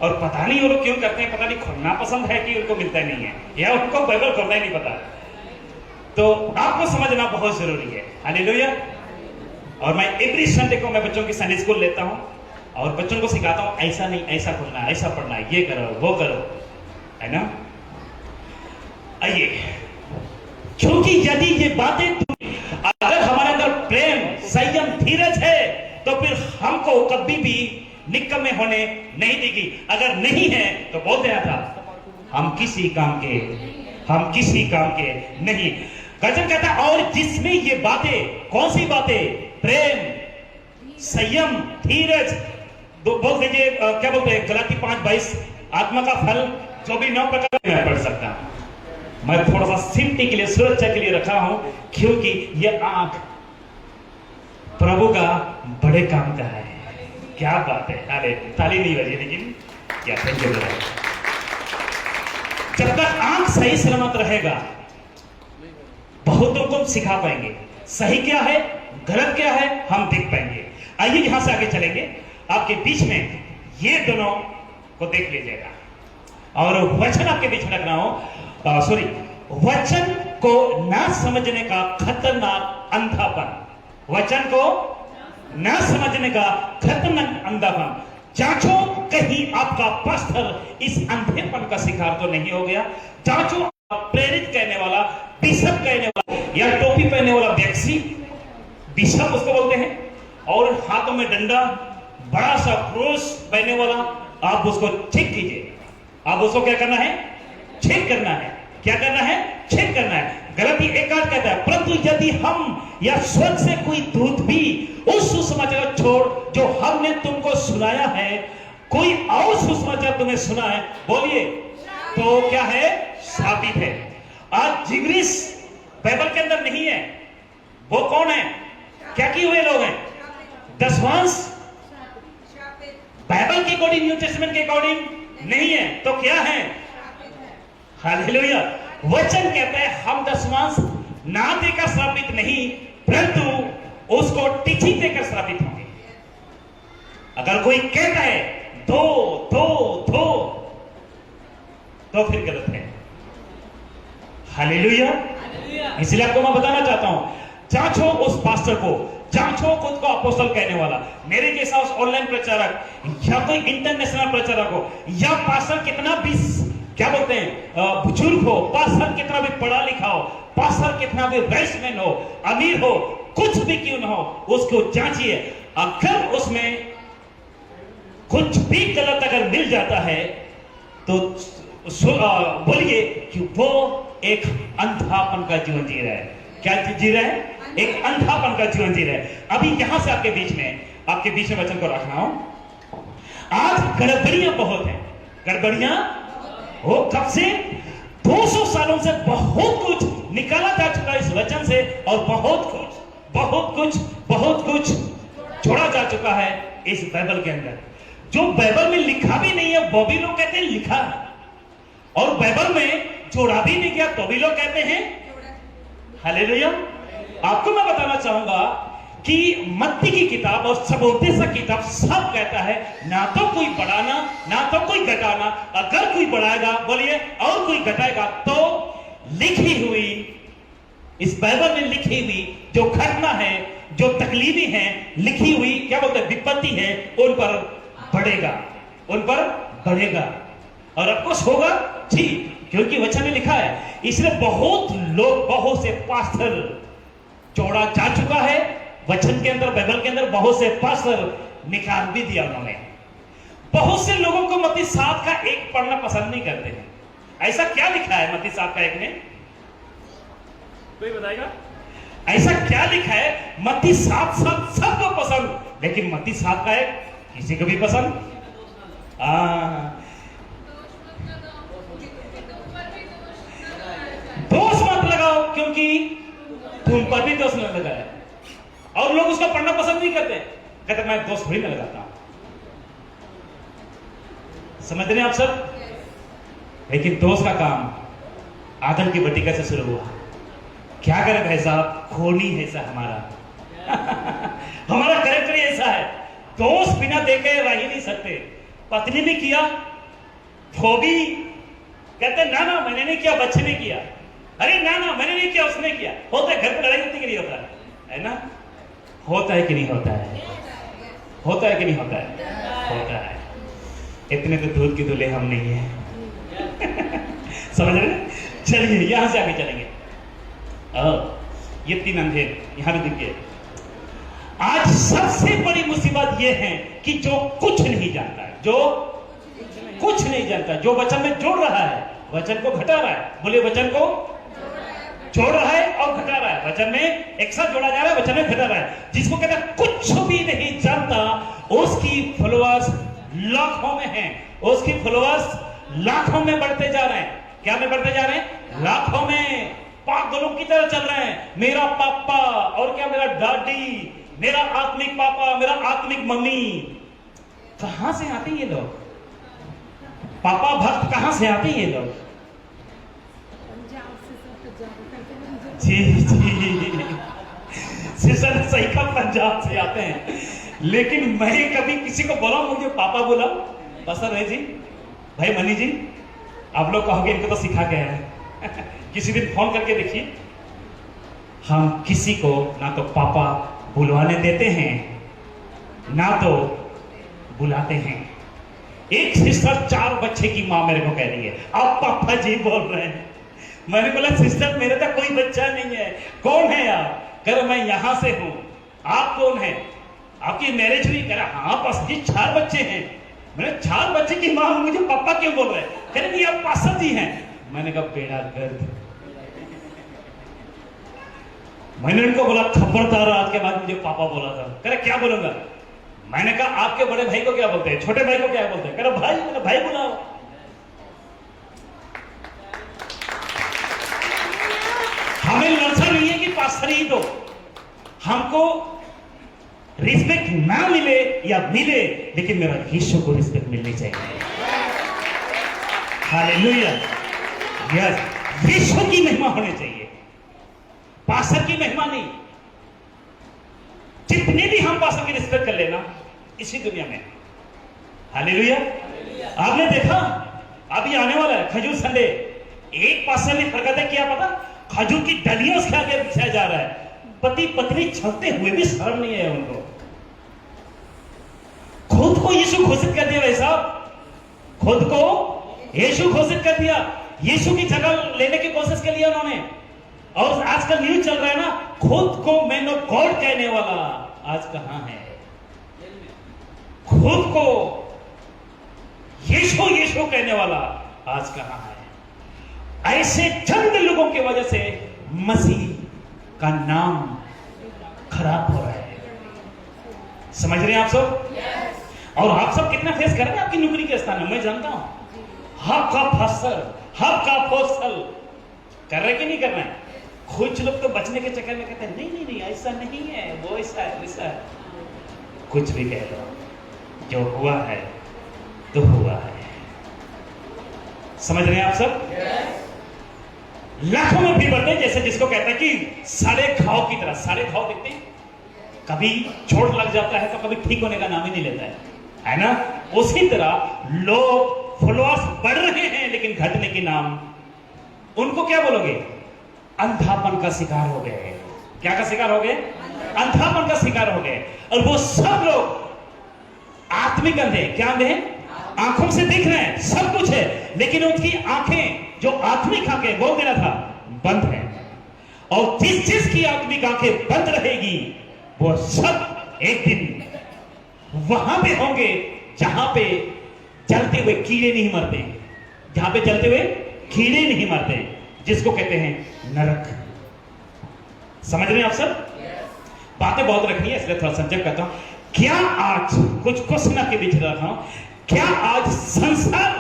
और पता नहीं वो लोग क्यों करते हैं। पता नहीं खोलना पसंद है कि उनको मिलता नहीं है, या उनको बाइबल खोलना ही नहीं पता। तो आपको समझना बहुत जरूरी है। हालेलुया। और मैं एवरी संडे को मैं बच्चों की संडे स्कूल लेता हूँ और बच्चों को सिखाता हूँ, ऐसा नहीं, ऐसा खोलना है, ऐसा पढ़ना है, ये करो, वो करो, है ना। आइए, क्योंकि यदि ये बातें, अगर हमारे अंदर प्रेम, संयम, धीरज है, तो फिर हमको कभी भी निकम्मे होने नहीं देगी। अगर नहीं है तो बोल दिया था, हम किसी काम के नहीं। वचन कहता है, और जिसमें ये बातें, कौन सी बातें? प्रेम, संयम, धीरज। बोल दीजिए, क्या बोलते हैं गलाती 5:22, आत्मा का फल जो भी 9 प्रकार मैं पढ़ सकता हूं। मैं थोड़ा सा सेफ्टी के लिए, सुरक्षा के लिए रखा हूं, क्योंकि ये आंख प्रभु का बड़े काम का है। क्या बात है, अरे ताली नहीं बजी लेकिन क्या थैंक यू। जब तक आंख सही सलामत रहेगा बहुतों को हम सिखा पाएंगे, सही क्या है गलत क्या है हम देख पाएंगे। आइए यहां से आगे चलेंगे, आपके बीच में ये दोनों को देख लीजिएगा और वचन आपके बीच में रख रहा हूं। सॉरी, वचन को ना समझने का खतरनाक अंधापन, वचन को ना समझने का खतरनाक अंधापन। जांचो कहीं आपका पास्टर इस अंधेपन का शिकार तो नहीं हो गया। जांचो प्रेरित कहने वाला, बिशप कहने वाला या टोपी पहनने वाला व्यक्ति, बिशप उसको बोलते हैं, और हाथों में डंडा बड़ा सा क्रूस पहनने वाला, आप उसको चेक कीजिए। आप उसको क्या करना है, चेक करना है। क्या करना है, चेक करना है। गलती एक आध कहता है, परंतु यदि हम या स्वर्ग से कोई दूत भी उस सुसमाचार छोड़ जो हमने तुमको सुनाया है, कोई और सुसमाचार तुम्हें सुना है, बोलिए तो क्या है, साबित है। आज जिग्रिस बाइबल के अंदर नहीं है, वो कौन है, क्या किए हुए लोग हैं, दसवांश बाइबल के अकॉर्डिंग, न्यू टेस्टमेंट के अकॉर्डिंग नहीं है, तो क्या है, हालेलुया। वचन कहता है हम दसवांश ना देकर श्रापित नहीं, परंतु उसको टीचिंग देकर श्रापित होंगे। अगर कोई कहता है दो दो दो, तो फिर गलत है। हालेलुया। इसलिए आपको मैं बताना चाहता हूं, जांचो उस पास्टर को, जांचो खुद को अपोस्तल कहने वाला, मेरे जैसा उस ऑनलाइन प्रचारक या कोई इंटरनेशनल प्रचारक हो, या पास्टर कितना भी क्या बोलते हैं बुजुर्ग हो, पास्टर कितना भी पढ़ा लिखा हो, पास्टर कितना भी वेस्टमैन हो, अमीर हो, कुछ भी क्यों न हो, उसको जांचिए। अगर उसमें कुछ भी गलत अगर मिल जाता है तो बोलिए कि वो एक अंधापन का जीवन जी रहा है। क्या जी रहा है, एक अंधापन का जीवन जी रहा है। अभी यहां से आपके बीच में वचन को रखना हो। आज गड़बड़ियां बहुत है, गड़बड़ियां वो कब से, 200 सालों से बहुत कुछ निकाला जा चुका है इस वचन से, और बहुत कुछ छोड़ा जा चुका है इस बाइबल के अंदर। जो बाइबल में लिखा भी नहीं है वो भी लोग कहते हैं लिखा है, और बाइबल में जोड़ा भी नहीं गया तो भी लोग कहते हैं हालेलुया। आपको मैं बताना चाहूंगा कि मत्ती की किताब और सबोपदेशक किताब सब कहता है ना तो कोई बढ़ाना ना तो कोई घटाना, अगर कोई बढ़ाएगा बोलिए और कोई घटाएगा तो लिखी हुई, इस बाइबल में लिखी हुई जो घटना है, जो तकलीफी है, लिखी हुई क्या बोलते हैं विपत्ति है, उन पर बढ़ेगा और अब कुछ होगा जी, क्योंकि वचन में लिखा है। इसलिए बहुत से पास्टर जोड़ा जा चुका है वचन के अंदर, बाइबल के अंदर बहुत से पास्टर निकाल भी दिया उन्होंने। बहुत से लोगों को मत्ती 7 का 1 पढ़ना पसंद नहीं करते हैं। ऐसा क्या लिखा है मत्ती 7 का 1 में, कोई बताएगा ऐसा क्या लिखा है? मत्ती 7 सबको पसंद, लेकिन मत्ती 7 का 1 किसी को भी पसंद। दोष मत लगाओ क्योंकि तुम पर भी दोष न लगाया, और लोग उसको पढ़ना पसंद नहीं करते, कहते मैं दोष थोड़ी ना लगाता हूं। समझ रहे हैं आप सब? लेकिन दोष का काम आदम की बटिका से शुरू हुआ। क्या करें भाई साहब, खूनी है ऐसा हमारा कैरेक्टर ऐसा है, दोष बिना देखे रह ही नहीं सकते। पत्नी ने किया वो भी कहते ना मैंने नहीं किया, बच्चे ने किया, अरे ना मैंने नहीं किया उसने किया। होता है घर पर लड़ाई होती कि नहीं होता है ना? होता है कि नहीं होता है? होता है कि नहीं होता है? होता है। इतने तो दूध की दूल्हे हम नहीं है समझ रहे? चलिए यहां से आगे चलेंगे। ये 3 अंधेर यहां भी दिखे। आज सबसे बड़ी मुसीबत यह है कि जो कुछ नहीं जानता है, जो कुछ नहीं जानता, जो वचन में जोड़ रहा है, वचन को घटा रहा है। बोलिए वचन को जोड़ रहा है और घटा रहा है। वचन में एक साथ जोड़ा जा रहा है, वचन में घटा रहा है। जिसको कहता है कुछ भी नहीं जानता, उसकी फॉलोअर्स लाखों में हैं, उसकी फॉलोअर्स लाखों में बढ़ते जा रहे हैं। क्या में बढ़ते जा रहे हैं? लाखों में। पागलों की तरह चल रहे हैं। मेरा पापा और क्या मेरा दादी मेरा आत्मिक पापा, मेरा आत्मिक मम्मी। कहां से आते हैं ये लोग? पापा भक्त कहां से आते हैं ये लोग? जी जी, सिस्टर सही का पंजाब से आते हैं। लेकिन मैं कभी किसी को बोला मुझे पापा बोला? बसर है जी, भाई मनी जी, आप लोग कहोगे इनको तो सिखा के है। किसी दिन फोन करके देखिए, हम किसी को ना तो पापा बुलवाने देते हैं ना तो बुलाते हैं। एक सिस्टर 4 बच्चे की मां मेरे को कह रही है, आप पापा जी बोल रहे हैं। मैंने बोला सिस्टर मेरे तो कोई बच्चा नहीं है। कौन है आप? कह रहे मैं यहां से हूं। आप कौन है? आपकी मैरिज हुई? कह रहा हाँ बस जी 4 बच्चे हैं। मैंने 4 बच्चे की मां मुझे पापा क्यों बोल रहे? कह रहे नहीं आप पास्टर जी हैं। मैंने कहा बेड़ा गर्द। मैंने उनको बोला खबरदार आज के बाद मुझे पापा बोला था। कह रहे क्या बोलूंगा? मैंने कहा आपके बड़े भाई को क्या बोलते हैं, छोटे भाई को क्या बोलते हैं? कह रहे भाई। मैंने भाई बुलाओ। हमें ललसा नहीं है कि पास्टर ही दो, हमको रिस्पेक्ट ना मिले या मिले, लेकिन मेरा यीशु को रिस्पेक्ट मिलनी चाहिए। हालेलुया। यस, यीशु की महिमा होनी चाहिए, पास्टर की महिमा नहीं। जितने भी हम पास्टर की रिस्पेक्ट कर लेना इसी दुनिया में। हालेलुया। आपने देखा अभी आने वाला है खजूर संडे। एक पास्टर ने प्रकट किया, पता खजूर की डलियों से आगे बिछाया जा रहा है। पति पत्नी चलते हुए भी शर्म नहीं है उनको। खुद को यीशु घोषित कर दिया भाई साहब, खुद को यीशु घोषित कर दिया। यीशु की जगह लेने की कोशिश कर लिया उन्होंने। और आजकल न्यूज चल रहा है ना, खुद को मैन ऑफ गॉड कहने वाला आज कहां है? खुद को यीशु यीशु कहने वाला आज कहां है? ऐसे चंद लोगों की वजह से मसीह का नाम खराब हो रहा है। समझ रहे हैं आप सब? और आप सब कितना फेस कर रहे हैं आपकी नौकरी के स्थान में, मैं जानता हूं। हक का फसल, हक का फसल कर रहे कि नहीं कर रहे हैं? कुछ लोग तो बचने के चक्कर में कहते हैं नहीं नहीं नहीं ऐसा नहीं है, वो ऐसा है वैसा है। कुछ भी कह दो, जो हुआ है तो हुआ है। समझ रहे हैं आप सब? लाखों में भी बढ़ते, जैसे जिसको कहते हैं कि सारे घाव की तरह। सारे घाव देखते हैं, कभी चोट लग जाता है तो कभी ठीक होने का नाम ही नहीं लेता है ना? उसी तरह लोग फॉलोअर्स बढ़ रहे हैं लेकिन घटने के नाम, उनको क्या बोलोगे? अंधापन का शिकार हो गए। क्या का शिकार हो गए? अंधापन का शिकार हो गए। और वो सब लोग आत्मिक अंधे। क्या अंधे हैं? आंखों से देख रहे हैं, सब कुछ है, लेकिन उनकी आंखें, जो आत्मिक आंखें बोल देना था, बंद है। और जिस जिस की आत्मिक आंखें बंद रहेगी वो सब एक दिन वहां पे होंगे जहां पे जलते हुए कीड़े नहीं मरते, जहां पे जलते हुए कीड़े नहीं मरते, जिसको कहते हैं नरक। समझ रहे हैं आप सब? बातें बहुत रखनी है इसलिए थोड़ा संक्षेप करता हूं। क्या आज कुछ क्वेश्चन आपके बीच रखा हूं, क्या आज संसार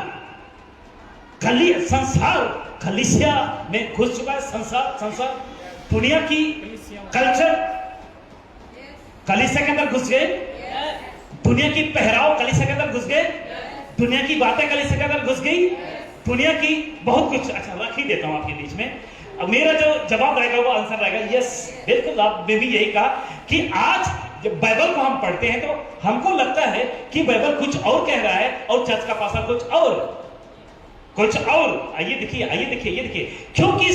कलीसिया में घुस चुका है? संसार दुनिया की कल्चर कलीसिया के अंदर घुस गए, दुनिया की पहराव कलीसिया के अंदर घुस गए, दुनिया की बातें कलीसिया के अंदर घुस गई, दुनिया की बहुत कुछ। अच्छा रख ही देता हूं आपके बीच में। अब मेरा जो जवाब रहेगा वो आंसर रहेगा यस। बिल्कुल आपने भी यही कहा कि आज जब बाइबल को हम पढ़ते हैं तो हमको लगता है कि बाइबल कुछ और कह रहा है और चर्च का पासा कुछ और। आइए देखिए, ये देखिए, क्योंकि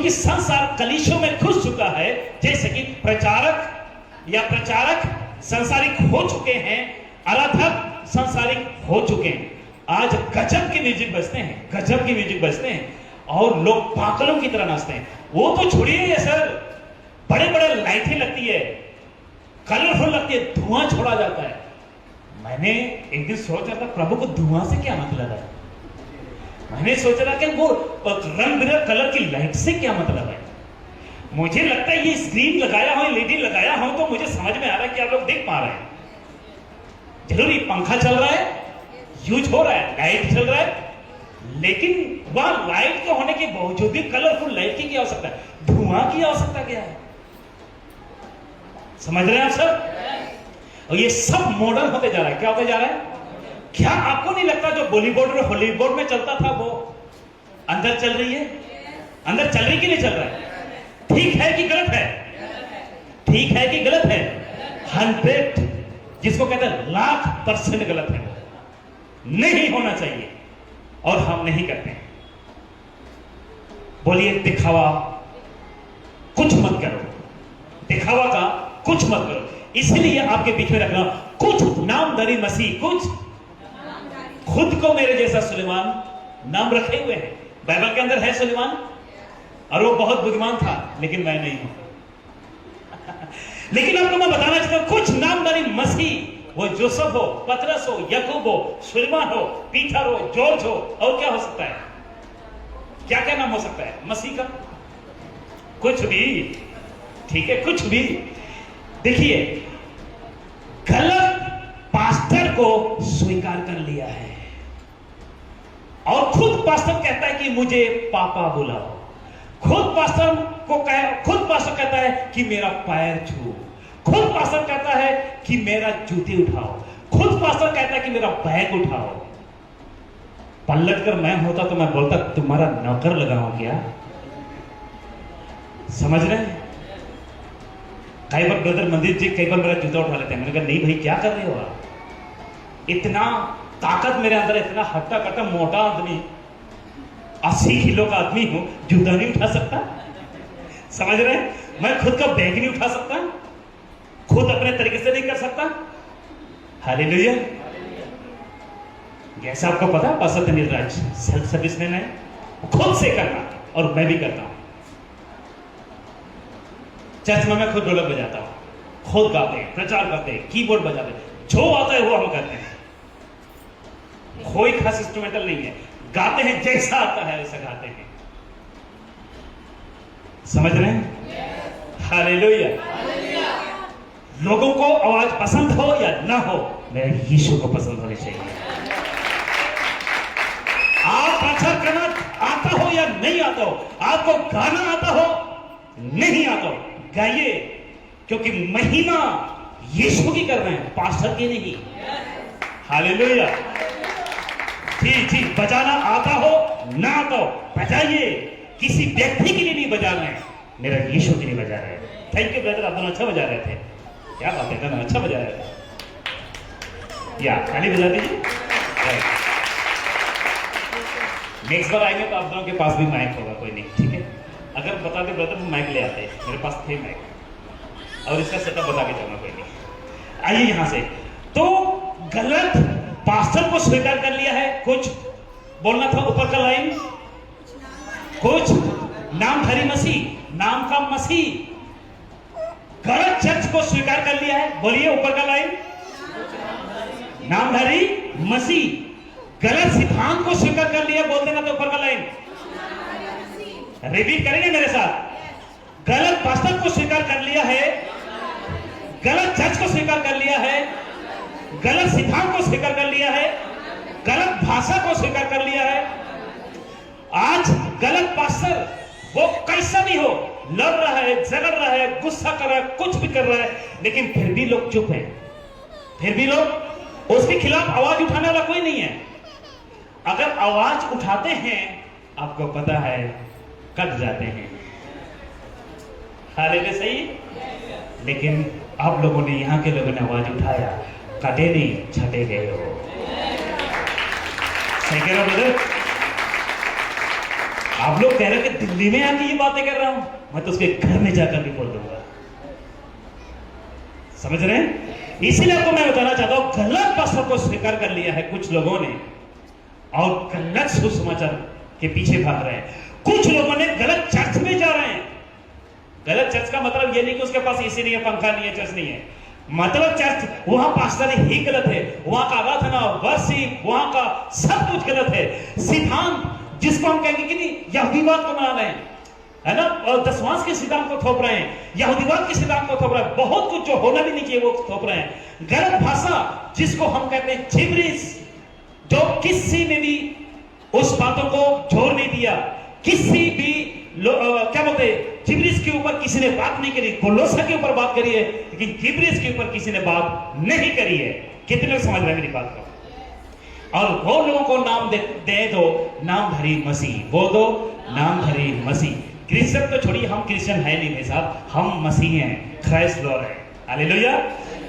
संसार कलीसियों में घुस चुका है। जैसे कि प्रचारक संसारिक हो चुके हैं, आराधक संसारिक हो चुके हैं। आज गजब की म्यूजिक बजते हैं और लोग पागलों की तरह नाचते हैं। वो तो छोड़िए सर, बड़े बड़े लाइटें लगती है, कलरफुल लगती है, धुआं छोड़ा जाता है। मैंने एक दिन सोचा था प्रभु को धुआं से क्या मतलब है। मैंने सोचा था कि वो रंग बिरंग कलर की लाइट से क्या मतलब है। मुझे लगता है ये स्क्रीन लगाया हो, एलईडी लगाया हो, तो मुझे समझ में आ रहा है कि आप लोग देख पा रहे हैं। जरूरी पंखा चल रहा है, यूज हो रहा है, लाइट चल रहा है, लेकिन वह लाइट के होने के बावजूद भी कलरफुल लाइट की क्या आवश्यकता है, धुआं की आवश्यकता क्या है? समझ रहे हैं आप सब? और ये सब मॉडर्न होते जा रहा है। क्या होते जा रहा है? क्या आपको नहीं लगता जो बॉलीवुड और हॉलीवुड में चलता था वो अंदर चल रही है? अंदर चल रही कि नहीं चल रहा है? ठीक है कि गलत है? ठीक है कि गलत है? 100, जिसको कहते हैं 1,00,000% गलत है। नहीं होना चाहिए और हम नहीं करते हैं। बोलिए दिखावा कुछ मत करो, दिखावा का कुछ मत करो। इसलिए आपके बीच में रखना, कुछ नामधारी मसीह, कुछ खुद को मेरे जैसा सुलेमान नाम रखे हुए हैं। बाइबल के अंदर है सुलेमान, और वो बहुत बुद्धिमान था, लेकिन मैं नहीं हूं। लेकिन आपको मैं बताना चाहता हूं, कुछ नामधारी मसीह, वो जोसेफ हो, पतरस हो, याकूब हो, सुलेमान हो, पीटर हो, जॉर्ज हो, और क्या हो सकता है? क्या क्या नाम हो सकता है मसीह का? कुछ भी, ठीक है, कुछ भी। देखिए, गलत पास्टर को स्वीकार कर लिया है और खुद पास्टर कहता है कि मुझे पापा बुलाओ। खुद पास्टर कहता है कि मेरा पैर छू। खुद पास्टर कहता है कि मेरा जूते उठाओ। खुद पास्टर कहता है कि मेरा बैग उठाओ। पलट कर मैं होता तो मैं बोलता तुम्हारा नौकर लगाऊं क्या? समझ रहे हैं? कई बार ब्रदर मंदिर जी कई बार मेरा जूता उठा लेते हैं। मैंने कहा नहीं भाई, क्या कर रहे हो आप? इतना ताकत मेरे अंदर, इतना हट्टा कट्टा मोटा आदमी, 80 किलो का आदमी हूं, जूता नहीं उठा सकता। समझ रहे हैं? मैं खुद का बैग नहीं उठा सकता, खुद अपने तरीके से नहीं कर सकता। हालेलुया। जैसा आपको पता है पास्टर तनीर राज सेल्फ सर्विस मैन है, खुद से करना, और मैं भी करता हूं। चर्च में मैं खुद ढोलक बजाता हूं, खुद गाते हैं, प्रचार करते हैं, कीबोर्ड बजाते हैं, जो आता है वो हम करते हैं। कोई खास इंस्ट्रूमेंटल नहीं है, गाते हैं जैसा आता है वैसा गाते हैं। समझ रहे हैं? हालेलुया। लोगों को आवाज पसंद हो या ना हो, मेरे यीशु को पसंद होनी चाहिए। आप प्रचार करना आता हो या नहीं आता हो, आपको गाना आता हो नहीं आता हो, गाइए, क्योंकि महिमा यीशु की कर रहे हैं, पास्टर की नहीं। हालेलुया। जी जी, बजाना आता हो ना आता हो, बजाइए। किसी व्यक्ति के लिए नहीं बजा रहे हैं, मेरा यीशु के लिए बजा रहे हैं। थैंक यू ब्रदर, आप दोनों अच्छा बजा रहे थे। क्या बात है, दोनों अच्छा बजा रहे थे। या खाली बजा दीजिए। नेक्स्ट बार आएंगे तो आप दोनों के पास भी माइक होगा, कोई नहीं, ठीक है? अगर बता दे ब्रदर तो माइक ले आते हैं, मेरे पास थे माइक, और इसका सेटअप बता के जाऊंगा, कोई नहीं। आइए यहां से। तो गलत पास्टर को स्वीकार कर लिया है, कुछ बोलना था ऊपर का लाइन, कुछ नामधारी मसीह, नाम का मसीह गलत चर्च को स्वीकार कर लिया है। बोलिए ऊपर का लाइन, नामधारी मसीह गलत सिद्धांत को स्वीकार कर लिया। बोल देना तो ऊपर का लाइन, रिपीट करेंगे मेरे साथ। गलत पास्टर को स्वीकार कर लिया है, गलत चर्च को स्वीकार कर लिया है, गलत सिद्धांत को स्वीकार कर लिया है, गलत भाषा को स्वीकार कर लिया है। आज गलत पास्टर वो कैसा भी हो, लड़ रहा है, झगड़ रहा है, गुस्सा कर रहा है, कुछ भी कर रहा है, लेकिन फिर भी लोग चुप हैं, फिर भी लोग उसके खिलाफ आवाज उठाने वाला कोई नहीं है। अगर आवाज उठाते हैं, आपको पता है कट जाते हैं। हालेलुया, सही। लेकिन आप लोगों ने, यहां के लोगों ने आवाज उठाया, कटे नहीं, छटे गए हो। सही कह रहा हूं ब्रदर? आप लोग कह रहे हैं कि दिल्ली में आके ये बातें कर रहा हूं, मैं तो उसके घर में जाकर भी बोल दूंगा। समझ रहे हैं? इसीलिए आपको मैं बताना चाहता हूं, गलत पास्टर को स्वीकार कर लिया है कुछ लोगों ने, और गलत सुसमाचार के पीछे भाग रहे हैं। कुछ लोगों ने गलत चर्च में जा रहे हैं। गलत चर्च का मतलब ये नहीं कि उसके पास एसी नहीं है, पंखा नहीं है, चर्च नहीं है। मतलब चर्च, वहां पास्टर ही गलत है, वहां का आराधना, वर्शिप, वहां का सब कुछ गलत है। सिद्धांत, जिसको हम कहेंगे कि नहीं, यहूदीवाद को मना रहे हैं, है ना, और दशवांश के सिद्धांत को थोप रहे हैं, यहूदीवाद के सिद्धांत को थोप रहे हैं, बहुत कुछ जो होना भी नहीं चाहिए वो थोप रहे हैं। गलत भाषा, जिसको हम कहते हैं जिब्रिश, जो किसी ने भी उस बातों को जोर नहीं दिया, किसी भी क्या बोलते जिब्रिस के ऊपर किसी ने बात नहीं करी, कोलोसा के ऊपर बात करी है, लेकिन जिब्रिस के ऊपर किसी ने बात नहीं करी है। कितने लोग समझ रहे हैं मेरी बात को? और वो लोगों को नाम दे दो नामधारी मसीह, बोल दो नामधारी मसीह। क्रिश्चियन तो छोड़िए, हम क्रिश्चियन है नहीं मेरे साथ, हम मसीह हैं, क्राइस्ट लॉर्ड है। हालेलुया।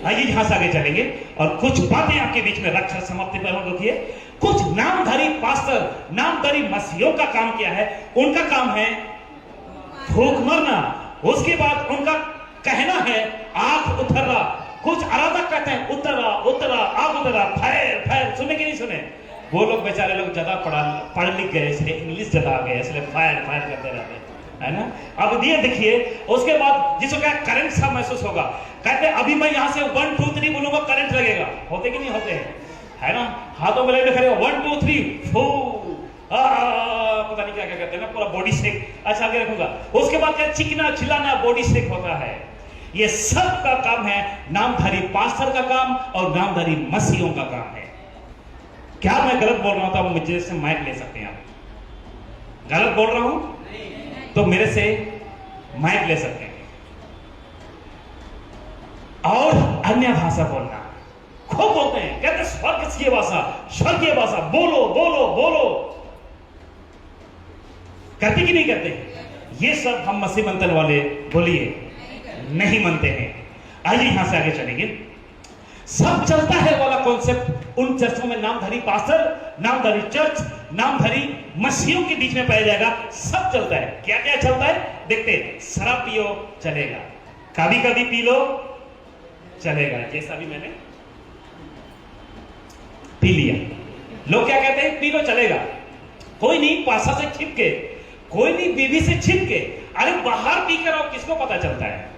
आइए यहां से आगे चलेंगे और कुछ बातें आपके बीच में रखकर समाप्ति पर हम रुकिए। कुछ नामधारी पास्टर, नामधारी मसीहों का काम क्या है? उनका काम है फूंक मारना। उसके बाद उनका कहना है आग उतरा। कुछ आराधक कहते हैं उतरा उतरा आग उतरा, फायर फायर। सुने कि नहीं सुने? वो लोग बेचारे लोग ज्यादा पढ़ लिख गए, इसलिए इंग्लिश ज्यादा आ गए, इसलिए फायर फायर करते रहते हैं, है ना। अब ये देखिए, उसके बाद जिसको क्या करंट सा महसूस होगा, कहते हैं अभी मैं यहां से 1 2 3 बोलूंगा, करंट लगेगा। होते कि नहीं होते हैं, है ना? हाथों में लेकर 1 2 3 फू, पता नहीं क्या क्या कहते हैं ना, पूरा बॉडी शेक। अच्छा आगे रखूंगा। उसके बाद क्या चिकना चिल्लाना, बॉडी शेक होता है। ये सब का काम है नामधारी पास्टर का काम और नामधारी मसीहों का काम है। क्या मैं गलत बोल रहा हूं? तो आप मुझे से माइक ले सकते हैं। आप गलत बोल रहा हूं तो मेरे से माइक ले सकते हैं। और अन्य भाषा बोलना खूब बोलते हैं, कहते हैं स्वर्गीय भाषा, स्वर्गीय भाषा, बोलो बोलो बोलो। करते कि नहीं करते? ये सब हम मसीह मंतन वाले बोलिए नहीं मानते हैं। आइए यहां से आगे चलेंगे। सब चलता है वाला कॉन्सेप्ट उन चर्चों में नामधारी पास्टर, नामधारी चर्च, नामधारी मसीहों के बीच में पाया जाएगा। सब चलता है। क्या क्या चलता है देखते हैं। शराब पियो चलेगा, कभी कभी पी लो चलेगा, जैसा भी मैंने पी लिया। लोग क्या कहते हैं? पी लो चलेगा। कोई नहीं पासा से छिपके, कोई नहीं बीवी से छिपके, अरे बाहर पी कर आओ, किसको पता चलता है?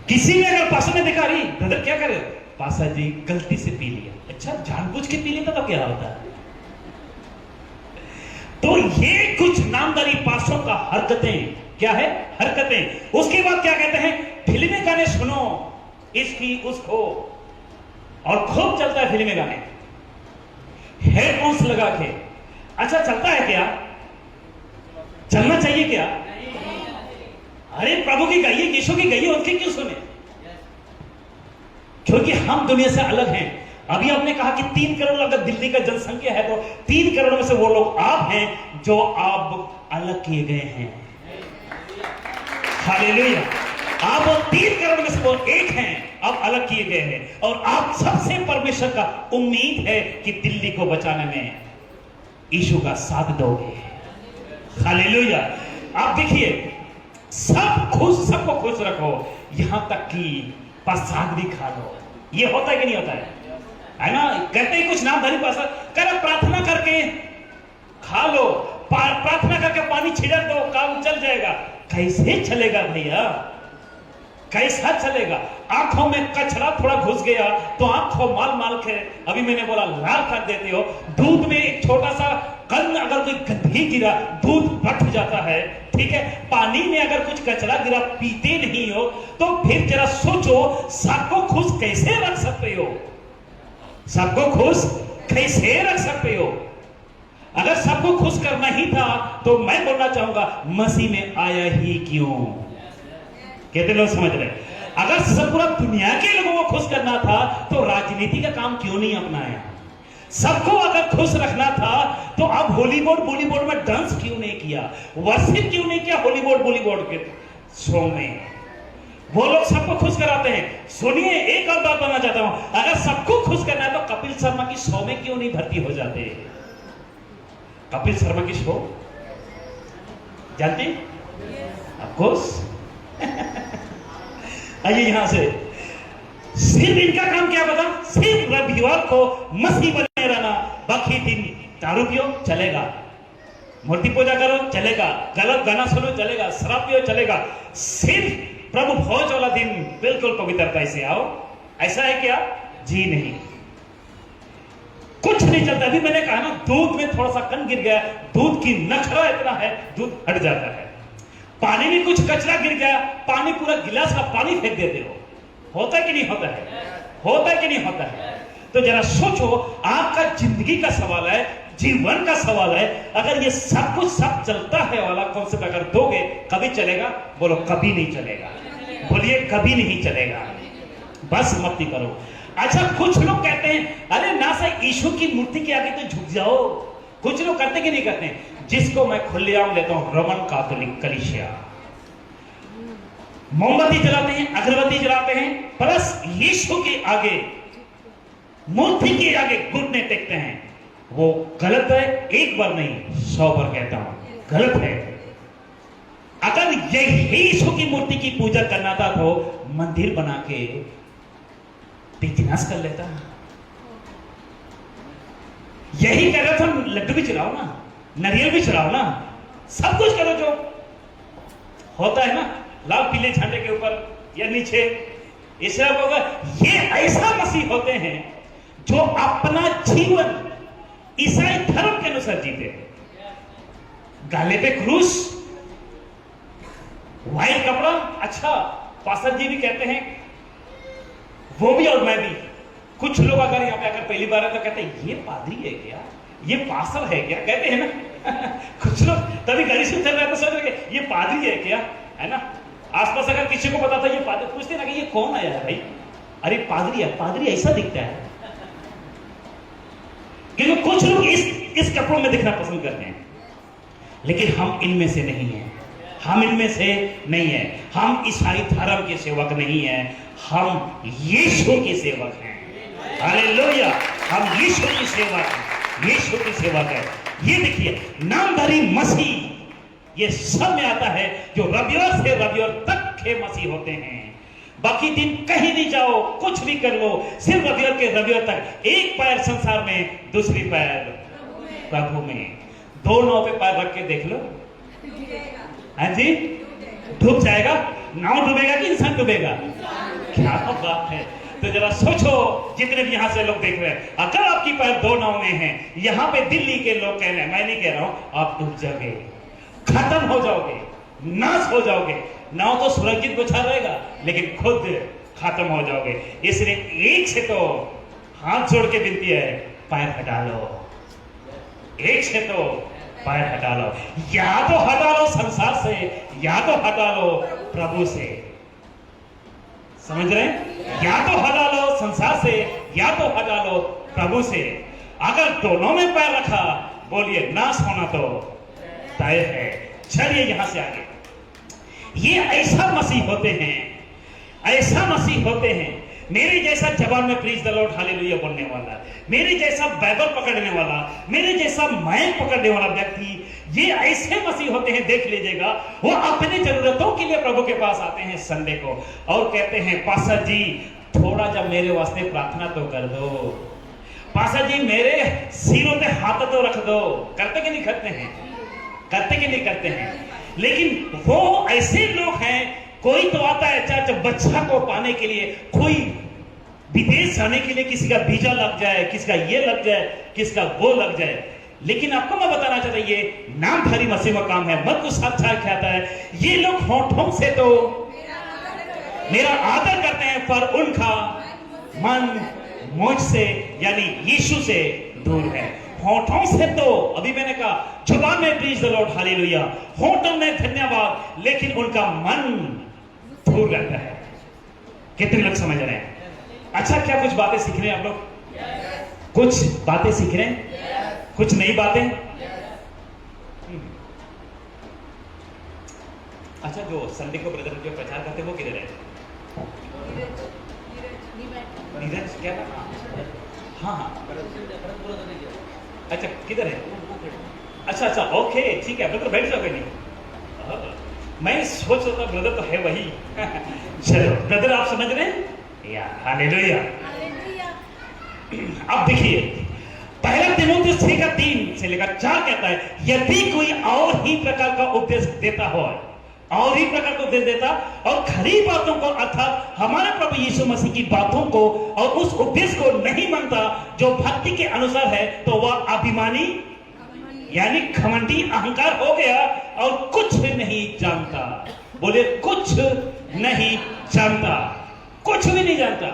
किसी ने अगर पासा ने देखा, अरे ब्रदर क्या करे? पासा जी गलती से पी लिया। अच्छा जानबूझ के पी लेता तो क्या होता है? तो ये कुछ नामधारी पासों का हरकतें, क्या है? हरकतें। उसके बाद क्या कहते हैं? फिल्मी गाने सुनो, इसकी उसको, और खूब चलता है फिल्मी गाने, हेडफोन्स लगा के। अच्छा चलता है क्या? चलना चाहिए क्या? अरे प्रभु की गाइए, यीशु की गाइए, उनके क्यों सुने? क्योंकि हम दुनिया से अलग हैं। अभी आपने कहा कि 3 करोड़ अगर दिल्ली का जनसंख्या है तो 3 करोड़ में से वो लोग आप हैं जो आप अलग किए गए हैं। हालेलुया। आप वो 3 करोड़ में से वो एक हैं, आप अलग किए गए हैं। और आप सबसे परमेश्वर का उम्मीद है कि दिल्ली को बचाने में यीशु का साथ दोगे। हालेलुया। आप देखिए, सब खुश, सबको खुश रखो, यहां तक कि प्रसाद भी खा लो। ये होता है कि नहीं होता है ना? कहते हैं कुछ नामधारी पास्टर कह प्रार्थना करके खा लो, प्रार्थना करके पानी छिड़क दो, काम चल जाएगा। कैसे चलेगा भैया? कैसा चलेगा? आंखों में कचरा थोड़ा घुस गया तो आंखों माल के, अभी मैंने बोला लाल कर देते हो। दूध में एक छोटा सा कण अगर कोई गंदगी गिरा, दूध बट जाता है, ठीक है? पानी में अगर कुछ कचरा गिरा, पीते नहीं हो, तो फिर जरा सोचो सबको खुश कैसे रख सकते हो? सबको खुश कैसे रख सकते हो? अगर सबको खुश करना ही था तो मैं बोलना चाहूंगा मसीह में आया ही क्यों? कहते लोग समझ रहे? अगर सब पूरा दुनिया के लोगों को खुश करना था तो राजनीति का काम क्यों नहीं अपनाया? सबको अगर खुश रखना था तो अब हॉलीवुड बॉलीवुड में डांस क्यों नहीं किया? वर्शिप क्यों नहीं किया हॉलीवुड बॉलीवुड के शो में? वो लोग सबको खुश कराते हैं। सुनिए, एक और बात बताना चाहता हूं, अगर सबको खुश करना है तो कपिल शर्मा की शो में क्यों नहीं भर्ती हो जाते? कपिल शर्मा की शो जानते? Of course. आइए यहां से, सिर्फ इनका काम क्या बता? सिर्फ रविवार को मसीह बने रहना, बाकी दिन दारू पियो चलेगा, मूर्ति पूजा करो चलेगा, गलत गाना सुनो चलेगा, शराब पियो चलेगा, सिर्फ प्रभु भोज वाला दिन बिल्कुल पवित्रता से आओ। ऐसा है क्या? जी नहीं, कुछ नहीं चलता। अभी मैंने कहा ना, दूध में थोड़ा सा कण गिर गया, दूध की नखरा इतना है, दूध हट जाता है। पानी में कुछ कचरा गिर गया, पानी पूरा गिलास का पानी फेंक देते हो। होता है कि नहीं होता है? होता है कि नहीं होता है? तो जरा सोचो, आपका जिंदगी का सवाल है, जीवन का सवाल है। अगर ये सब कुछ सब चलता है वाला कॉन्सेप्ट अगर दोगे, कभी चलेगा? बोलो कभी नहीं चलेगा। बोलिए कभी नहीं चलेगा। बस मत ही करो। अच्छा, कुछ लोग कहते हैं अरे ना सर यीशु की मूर्ति के आगे तो झुक जाओ। कुछ लोग करते कि नहीं करते? जिसको मैं खुलेआम लेता हूं रोमन कैथोलिक कलीसिया, मोमबत्ती जलाते हैं, अगरबत्ती जलाते हैं, प्लस यीशु के आगे, मूर्ति के आगे घुटने टेकते हैं। वो गलत है। एक बार नहीं 100 बार कहता हूं गलत है। अगर यही यीशु की मूर्ति की पूजा करना था तो मंदिर बना के बिजनेस कर लेता। यही कह रहा था, लड्डू भी चढ़ाओ ना, नारियल भी चढ़ाओ ना, सब कुछ करो जो होता है ना लाल पीले झंडे के ऊपर या नीचे, इस तरह होगा। ये ऐसा मसीह होते हैं जो अपना जीवन ईसाई धर्म के अनुसार जीते। गाले पे क्रूस, व्हाइट कपड़ा। अच्छा, पास्टर जी भी कहते हैं, वो भी और मैं भी। कुछ लोग अगर यहाँ पे अगर पहली बार है तो कहते हैं ये पादरी है क्या, ये पास्टर है क्या, कहते हैं ना। कुछ लोग तभी गाड़ी से चल रहे तो सोच रहे ये पादरी है क्या, है ना। आसपास अगर किसी को पता था ये पादरी, पूछते ना कि ये कौन आया है भाई, अरे पादरी है। पादरी ऐसा दिखता है क्योंकि कुछ लोग इस कपड़ों में दिखना पसंद करते हैं, लेकिन हम इनमें से नहीं हैं। हम इनमें से नहीं है। हम ईसाई धर्म के सेवक नहीं है, हम यीशु के सेवक हैं। हालेलुया, हम यीशु की सेवक हैं, यीशु की सेवक है। ये देखिए, नामधारी मसीह ये सब में आता है जो रविवार से रविवार तक के मसीह होते हैं। बाकी दिन कहीं नहीं जाओ, कुछ भी कर लो, सिर्फ रविवार के रविवार तक। एक पैर संसार में, दूसरी पैर प्रभु में। दो नाव पे पैर रख के देख लो, हाँ जी, डूब जाएगा। नाव डूबेगा कि इंसान डूबेगा? क्या तो बात है। तो जरा सोचो, जितने भी यहां से लोग देख रहे हैं, अगर आपकी पैर दो नाव में है, यहां पे दिल्ली के लोग कह रहे हैं, मैं नहीं कह रहा हूं, आप डूब जाओगे, खत्म हो जाओगे, नाश हो जाओगे। नाव तो सुरक्षित बचा रहेगा, लेकिन खुद खत्म हो जाओगे। इसलिए एक से तो हाथ जोड़ के विनती है, पैर हटा लो। एक से तो पैर हटा लो, या तो हटा लो संसार से, या तो हटा लो प्रभु से। समझ रहे हैं? या तो हटा लो संसार से, या तो हटा लो प्रभु से। अगर दोनों में पैर रखा, बोलिए नाश होना तो तय है। चलिए यहां से आगे। ये ऐसा मसीह होते हैं, ऐसा मसीह होते हैं। मेरे जैसा जवान में प्रीज द लॉर्ड हालेलुया बोलने वाला, मेरे जैसा बाइबल पकड़ने वाला, मेरे जैसा माइक पकड़ने वाला व्यक्ति, ये ऐसे मसीह होते हैं। देख लीजिएगा, वो अपनी जरूरतों के लिए प्रभु के पास आते हैं संडे को और कहते हैं, पास्टर जी थोड़ा जब मेरे वास्ते प्रार्थना तो कर दो, पास्टर जी मेरे सिरों पे हाथ तो रख दो। करते कि नहीं करते हैं? करते कि नहीं करते हैं? लेकिन वो ऐसे लोग हैं, कोई तो आता है चाचा बच्चा को पाने के लिए, कोई विदेश जाने के लिए किसी का वीजा लग जाए, किसी का ये लग जाए, किसका वो लग जाए। लेकिन आपको मैं बताना चाहता हूं, ये नामधारी मसीह का काम है। मत कुछ साक्षात कहता है, ये लोग होठों से तो मेरा आदर करते हैं, पर उनका मन मुझसे यानी यीशु से दूर है। होठों से तो अभी मैंने कहा, जुबान में प्रीज द लॉर्ड हालेलुया, होठों में धन्यवाद, लेकिन उनका मन दूर रहता है। कितने लोग समझ रहे हैं? अच्छा, क्या कुछ बातें सीख रहे हैं आप लोग? कुछ बातें सीख रहे हैं, कुछ नई बातें। अच्छा, जो संडे को ब्रदर जो प्रचार करते हैं वो किधर है? नीरज क्या नाम? हाँ, अच्छा किधर है? अच्छा अच्छा, ओके ठीक है, ब्रदर बैठ जाओगे नहीं। मैं सोच रहा था ब्रदर तो है वही। चलो ब्रदर, आप समझ रहे हैं? या हालेलुया। अब देखिए, पहला तीमुथियुस 6:3 से लेकर 4 कहता है, यदि कोई और ही प्रकार का उपदेश देता हो, और ही प्रकार को उपदेश देता और खरी बातों को अर्थात हमारे प्रभु यीशु मसीह की बातों को और उस उपदेश को नहीं मानता जो भक्ति के अनुसार है, तो वह अभिमानी यानी घमंडी अहंकार हो गया और कुछ भी नहीं जानता। बोले कुछ नहीं जानता, कुछ भी नहीं जानता।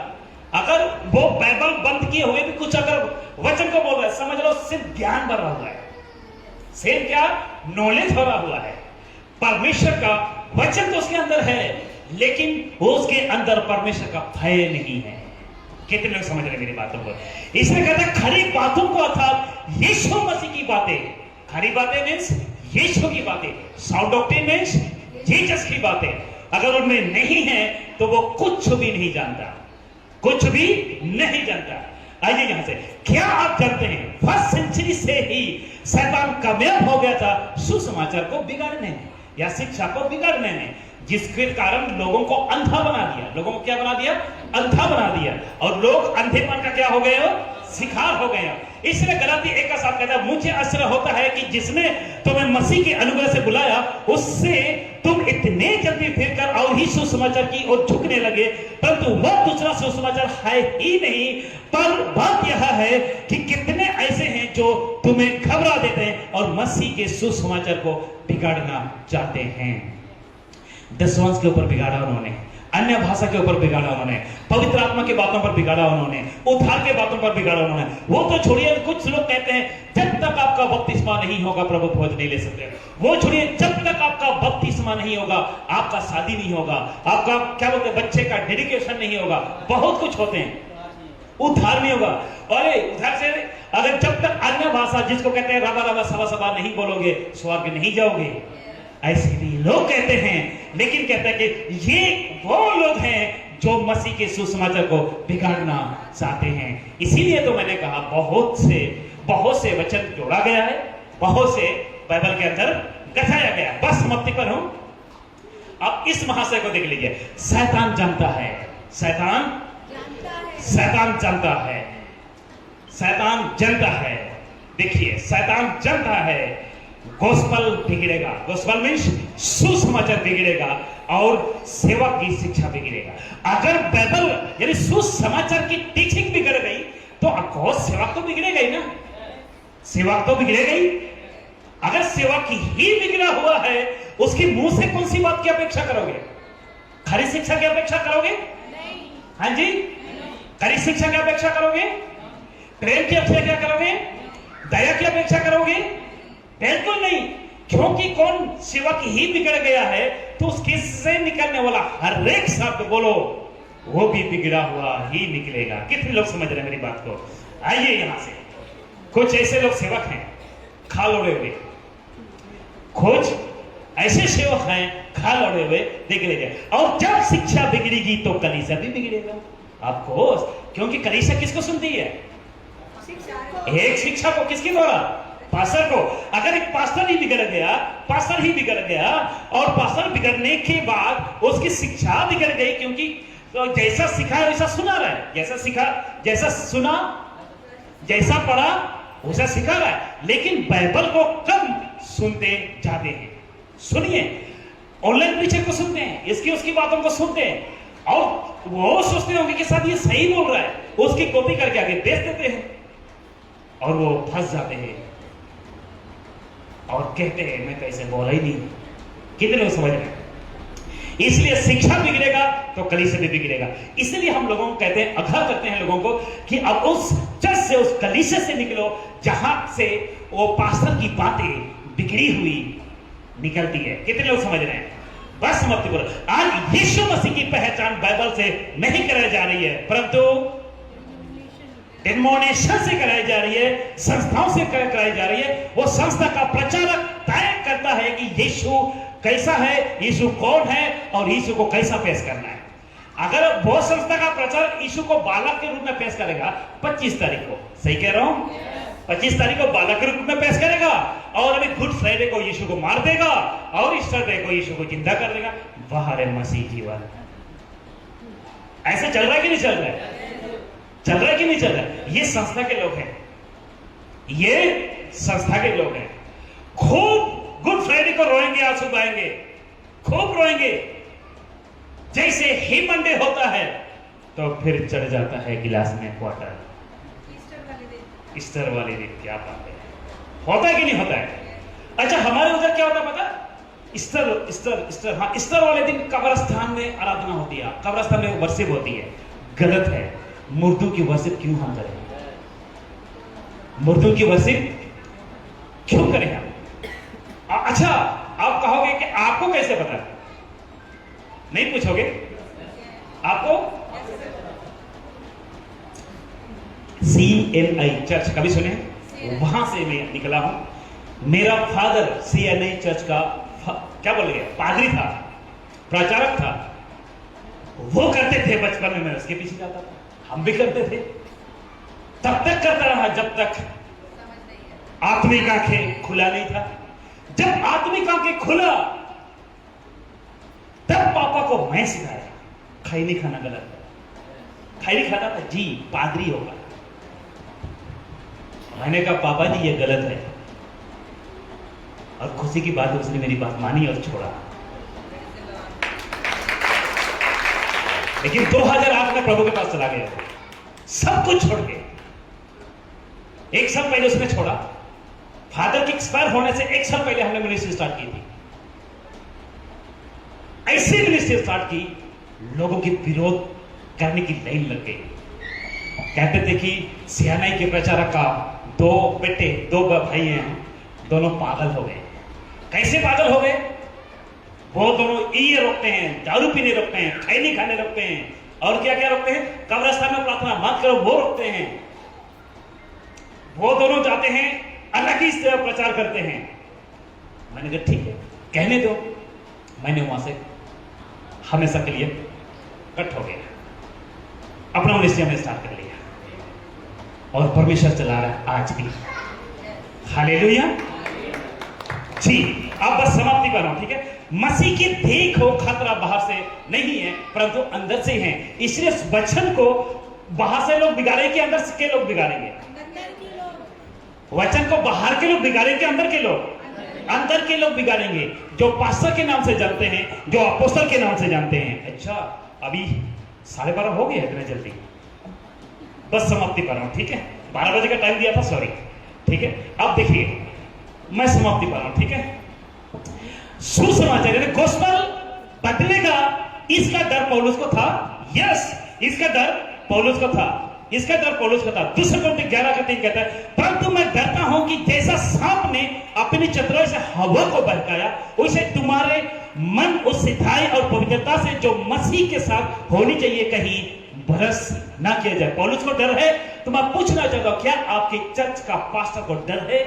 अगर वो बाइबल बंद किए हुए भी कुछ अगर वचन को बोल रहा है, समझ लो सिर्फ ज्ञान भरा हुआ है, सिर्फ क्या नॉलेज भरा हुआ है। परमेश्वर का वचन तो उसके अंदर है, लेकिन उसके अंदर परमेश्वर का भय नहीं है। कितने लोग समझ रहे मेरी बातों को? इसलिए कहता है खरी बातों को, अर्थात यीशु मसीह की बातें, खरी बातें मीन्स यीशु की बातें, साउंड डॉक्ट्रिन मीन्स जीसस की बातें अगर उनमें नहीं है तो वो कुछ भी नहीं जानता, कुछ भी नहीं जानता। आइए यहां से, क्या आप जानते हैं फर्स्ट सेंचुरी से ही शैतान कामयाब हो गया था सुसमाचार को बिगाड़ने में या शिक्षा को बिगाड़ने में, जिसके कारण लोगों को अंधा बना दिया। लोगों को क्या बना दिया? अंधा बना दिया। और लोग अंधेपन का क्या हो गए? शिकार हो गए। इसलिए गलाती 1:7 कहता है, मुझे आश्चर्य होता है कि जिसने तुम्हें मसीह के अनुग्रह से बुलाया उससे तुम इतने जल्दी फिरकर और ही सुसमाचार की ओर झुकने लगे, परंतु वह दूसरा सुसमाचार है ही नहीं। पर बात यह है कि कितने ऐसे हैं जो तुम्हें घबरा देते हैं और मसीह के सुसमाचार को बिगाड़ना चाहते हैं। दशवंश के ऊपर बिगाड़ा उन्होंने, अन्य भाषा के ऊपर बिगाड़ा उन्होंने, पवित्र आत्मा की बातों पर बिगाड़ा उन्होंने, उद्धार के बातों पर बिगाड़ा उन्होंने। वो तो छोड़िए, कुछ लोग कहते हैं जब तक आपका बपतिस्मा नहीं होगा प्रभु खोज नहीं ले सकते। वो छोड़िए, जब तक आपका बपतिस्मा नहीं होगा आपका शादी नहीं होगा, आपका क्या बोलते हैं बच्चे का डेडिकेशन नहीं होगा, बहुत कुछ होते हैं, उद्धार नहीं होगा। और उद्धार से अगर जब तक अन्य भाषा जिसको कहते हैं रबा रबा सवा सवा नहीं बोलोगे स्वर्ग नहीं जाओगे, ऐसे भी लोग कहते हैं। लेकिन कहते हैं कि ये वो लोग हैं जो मसीह के सुसमाचार को बिगाड़ना चाहते हैं। इसीलिए तो मैंने कहा बहुत से वचन जोड़ा गया है, बहुत से बाइबल के अंदर गथाया गया। बस समाप्ति पर हूं। अब इस महाशय को देख लीजिए, शैतान जानता है, शैतान जानता है। देखिए, शैतान जानता है गोस्पल बिगड़ेगा, गोस्पल मीन्स सुसमाचार बिगड़ेगा और सेवा की शिक्षा बिगड़ेगा। अगर बाइबल यानी सुसमाचार की टीचिंग बिगड़ गई तो अफकोर्स सेवा तो बिगड़ेगा ही ना, सेवा तो बिगड़ेगा ही। अगर सेवा की ही बिगड़ा हुआ है उसकी मुंह से कौन सी बात की अपेक्षा करोगे? खरी शिक्षा की अपेक्षा करोगे? नहीं। हाँ जी, खरी शिक्षा की अपेक्षा करोगे? प्रेम की अपेक्षा करोगे? दया की अपेक्षा करोगे? बिल्कुल नहीं, क्योंकि कौन सेवा की ही बिगड़ गया है तो उसके से निकलने वाला हर एक शब्द बोलो वो भी बिगड़ा हुआ ही निकलेगा। कितने लोग समझ रहे हैं मेरी बात को? आइए यहां से, कुछ ऐसे लोग सेवक हैं खाल ओढ़े हुए, कुछ ऐसे सेवक हैं खाल ओढ़े हुए, देख लीजिए। और जब शिक्षा बिगड़ेगी तो कलीसिया भी बिगड़ेगा आपको, क्योंकि कलीसिया किसको सुनती है? एक शिक्षा को, किसके द्वारा? पास्टर को। अगर एक पास्टर ही बिगड़ गया, और पास्टर बिगड़ने के बाद उसकी शिक्षा बिगड़ गई, क्योंकि तो जैसा सिखा है वैसा सुना रहा है, जैसा सुना जैसा पढ़ा वैसा सिखा रहा है, लेकिन बाइबल को कम सुनते जाते हैं। सुनिए, ऑनलाइन प्रीचर को सुनते हैं, इसकी उसकी बातों को सुनते हैं और वो सोचते होंगे कि साहब ये सही बोल रहा है, उसकी कॉपी करके आगे बेच देते हैं और वो फंस जाते हैं और कहते हैं मैं कैसे बोला ही नहीं। कितने लोग समझ रहे हैं? इसलिए शिक्षा बिगड़ेगा तो कलीसिया भी बिगड़ेगा। इसलिए हम लोगों को कहते हैं, आग्रह करते हैं लोगों को कि अब उस चर्च से, उस कलीसिया से निकलो जहां से वो पास्टर की बातें बिगड़ी हुई निकलती है। कितने लोग समझ रहे हैं? बस समाप्ति बोलो। आज यीशु मसीह की पहचान बाइबल से नहीं कराई जा रही है, परंतु डिनोमिनेशन से कराई जा रही है, संस्थाओं से कराई जा रही है। वो संस्था का प्रचारक तय करता है कि यीशु कैसा है, यीशु कौन है और यीशु को कैसा पेश करना है। अगर वो संस्था का प्रचारक यीशु को बालक के रूप में पेश करेगा 25 तारीख को, सही कह रहा हूं, 25 तारीख को बालक के रूप में पेश करेगा और अभी गुड फ्राइडे को यीशु को मार देगा और ईस्टर डे को यीशु को जिंदा कर देगा। वाह रे मसीह जीवन, ऐसा चल रहा है कि नहीं चल रहा है? चल रहा है कि नहीं चल रहा है? ये संस्था के लोग हैं, ये संस्था के लोग हैं। खूब गुड फ्राइडे को रोएंगे, आंसू बहाएंगे, खूब रोएंगे। जैसे ही मंडे होता है तो फिर चढ़ जाता है गिलास में क्वार्टर। ईस्टर वाले दिन क्या बात है, होता है कि नहीं होता है? अच्छा, हमारे उधर क्या होता है पता? ईस्टर हाँ, ईस्टर वाले दिन कब्रिस्तान में आराधना होती है, कब्रिस्तान में वर्शिप होती है। गलत है, मुर्दों की वर्शिप क्यों हम करें? मुर्दों की वर्शिप क्यों करें हम? अच्छा, आप कहोगे कि आपको कैसे पता? नहीं पूछोगे? आपको CNI चर्च कभी सुने? वहां से मैं निकला हूं। मेरा फादर CNI चर्च का क्या बोलेंगे, पादरी था, प्रचारक था। वो करते थे बचपन में, मैं उसके पीछे जाता था, हम भी करते थे। तब तक करता रहा जब तक आत्मिक आंखें खुला नहीं था। जब आत्मिक आंखें खुला तब पापा को मैं सिखाया, खाई नहीं खाना गलत है। खाई नहीं खाता था जी, पादरी होगा। मैंने कहा पापा जी ये गलत है, और खुशी की बात है उसने मेरी बात मानी और छोड़ा। लेकिन 2008 में प्रभु के पास चला गया, सब कुछ छोड़ के। एक साल पहले उसने छोड़ा, फादर के एक्सपायर होने से एक साल पहले हमने मिनिस्ट्री स्टार्ट की थी। ऐसी मिनिस्ट्री स्टार्ट की, लोगों की विरोध करने की लाइन लग गई। कहते थे कि CNI के प्रचारक का 2 बेटे 2 भाई हैं, दोनों पागल हो गए। कैसे पागल हो गए? वो दोनों ये रोकते हैं, दारू पीने रोकते हैं, खैनी खाने रोकते हैं, और क्या क्या रोकते हैं? कब्रिस्तान में प्रार्थना मत करो वो रोकते हैं। वो दोनों जाते हैं, अलग ही प्रचार करते हैं। मैंने कहा ठीक है, कहने दो। मैंने वहां से हमेशा के लिए कट हो गया, अपना मिनिस्ट्री हमने स्टार्ट कर लिया, और परमेश्वर चला रहा है आज भी। हालेलुया जी। अब बस समाप्ति कर रहा हूं, ठीक है? मसीह की देख हो खतरा बाहर से नहीं है, परंतु अंदर से है। इसलिए इस वचन को बाहर से लोग बिगाड़ेंगे, अंदर से के लोग बिगाड़ेंगे? वचन को बाहर के लोग बिगाड़ेंगे, अंदर के लोग बिगाड़ेंगे। जो पास्टर के नाम से जानते हैं, जो अपोस्तल के नाम से जानते हैं। अच्छा, अभी 12:30 हो गया, इतने जल्दी? बस समाप्ति कर रहा हूं, ठीक है? 12 बजे का टाइम दिया था, सॉरी, ठीक है? अब देखिए, मैं समाप्ति कर रहा हूं, ठीक है? सुसमाचार यानी गॉस्पेल बदलेगा, इसका डर पौलुस को था। यस, इसका डर पौलुस को था, इसका डर पौलुस का था। 2 कोरिन्थियों 11:3 कहता है, परंतु मैं डरता हूं कि जैसा सांप ने अपनी चतुराई से हवा को बहकाया, वैसे तुम्हारे मन उस सिद्धाई और पवित्रता से जो मसीह के साथ होनी चाहिए कहीं भ्रष्ट ना किया जाए। पौलुस को डर है, तो मैं पूछना चाहता हूं, क्या आपके चर्च का पास्टर को डर है?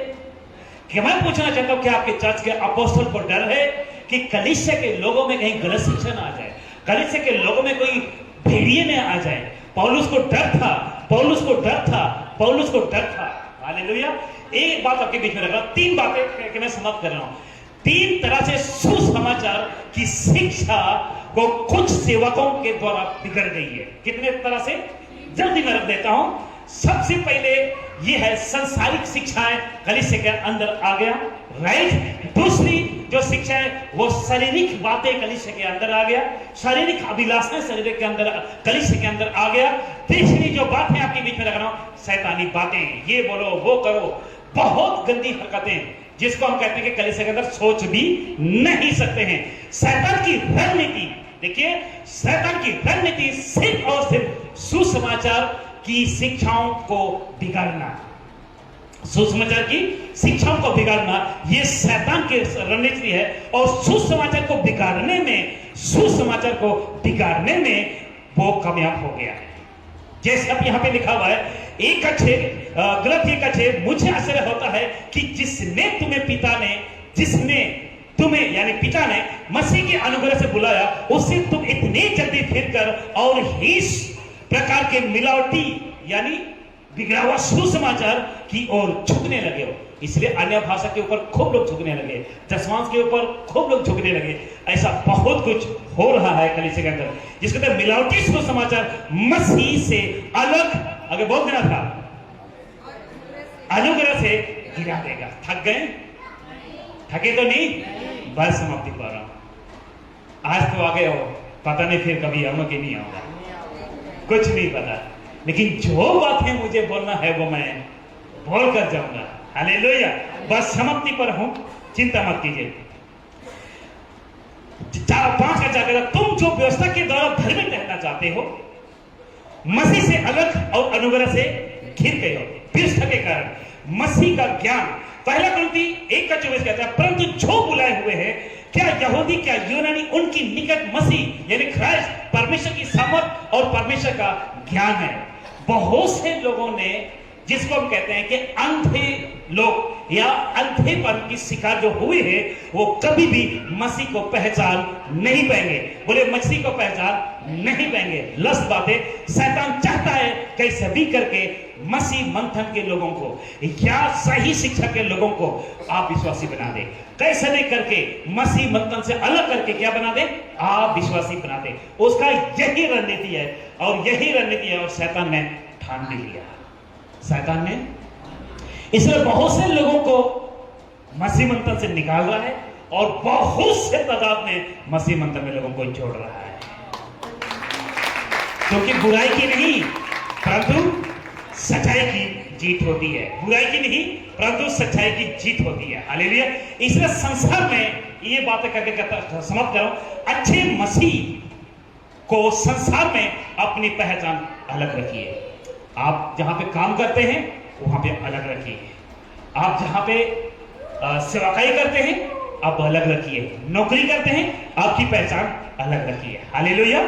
कि मैं पूछना चाहता हूं, क्या आपके चर्च के अपोस्तल को डर है कि कलीसिया के लोगों में कहीं गलत शिक्षा ना आ जाए, कलीसिया के लोगों में कोई भेड़िए न आ जाए? पौलुस को डर था, पौलुस को डर था, पौलुस को डर था। हालेलुया। एक बात आपके बीच में रख रहा हूं, 3 बातें कि मैं समाप्त कर रहा हूं। 3 तरह से सुसमाचार की शिक्षा को कुछ सेवकों के द्वारा बिगड़ गई है। कितने तरह से? जल्दी मैं रख देता हूं। सबसे पहले ये है संसारिक शिक्षाएं कलीसिया के अंदर आ गया, राइट? दूसरी जो शिक्षा है वो शारीरिक बातें कलीसिया के अंदर आ गया, शारीरिक अभिलाषाएं शरीर के अंदर कलीसिया के अंदर आ गया। तीसरी जो बात है आपके बीच में रख रहा हूं, शैतानी बातें, ये बोलो वो करो, बहुत गंदी हरकतें जिसको हम कहते हैं कि कलीसिया के अंदर सोच भी नहीं सकते हैं। शैतान की रणनीति, देखिए, शैतान की रणनीति सिर्फ और सिर्फ सुसमाचार की शिक्षाओं को बिगाड़ना, सुसमाचार की शिक्षाओं को बिगाड़ना, ये शैतान की रणनीति है। और सुसमाचार को बिगाड़ने में, सुसमाचार को बिगाड़ने में वो कामयाब हो गया है। जैसे अब यहाँ पे लिखा हुआ है, गलती 1:6, मुझे आश्चर्य होता है कि जिसने तुम्हें यानी पिता ने मसीह के अनुग्रह से बुलाया, उससे तुम इतनी जल्दी फिरकर और इस प्रकार के मिलावटी यानी बिगड़ा हुआ सुसमाचार की ओर झुकने लगे हो। इसलिए अन्य भाषा के ऊपर खूब लोग झुकने लगे, दशमांश के ऊपर खूब लोग झुकने लगे। ऐसा बहुत कुछ हो रहा है कलीसिया के अंदर, जिसके अंदर मिलावटी सुसमाचार मसीह से अलग, आगे बोल देना था, अनुग्रह से गिरा देगा। थक गए? थके तो नहीं? बस समाप्ति कर रहा हूं। आज तो आगे हो, पता नहीं फिर कभी आऊंगा कि नहीं आऊंगा, कुछ नहीं पता, लेकिन जो बातें मुझे बोलना है वो मैं बोल कर जाऊंगा। हालेलुया। बस समाप्ति पर हूं, चिंता मत कीजिए। 4-5 का जाकर, तुम जो व्यवस्था के द्वारा धर्मी रहना चाहते हो, मसीह से अलग और अनुग्रह से घिर गए हो पृष्ठ के कारण। मसीह का ज्ञान, पहला कुरिन्थी 1:24 कहता है, परंतु जो बुलाए हुए हैं, क्या यहूदी क्या यूनानी, उनकी निकट मसीह यानी क्राइस्ट परमेश्वर की सामर्थ और परमेश्वर का ज्ञान है। बहुत से लोगों ने, जिसको हम कहते हैं कि अंधे लोग या अंधेपन की शिकार जो हुए हैं, वो कभी भी मसीह को पहचान नहीं पाएंगे। बोले मसीह को पहचान नहीं पाएंगे। लस्त बातें शैतान चाहता है कैसे भी करके मसीह मंथन के लोगों को या सही शिक्षा के लोगों को आप विश्वासी बना दे, कैसे भी करके मसीह मंथन से अलग करके क्या बना दे, आप विश्वासी बना दे। उसका यही रणनीति है और यही रणनीति है और शैतान ने ठान भी लिया। शैतान ने इसलिए बहुत से लोगों को मसीह मंथन से निकाल रहा है और बहुत से तादाद में मसीह मंथन में लोगों को जोड़ रहा है, क्योंकि बुराई की नहीं परंतु सच्चाई की जीत होती है। बुराई की नहीं परंतु सच्चाई की जीत होती है। हालेलुया। इसलिए संसार में ये बातें करके समाप्त करूं, अच्छे मसीह को संसार में अपनी पहचान अलग रखिए। आप जहां पे काम करते हैं वहां पे अलग रखिए। आप जहां पे सेवाकाई करते हैं आप अलग रखिए। नौकरी करते हैं आपकी पहचान अलग रखिए। हालेलुया,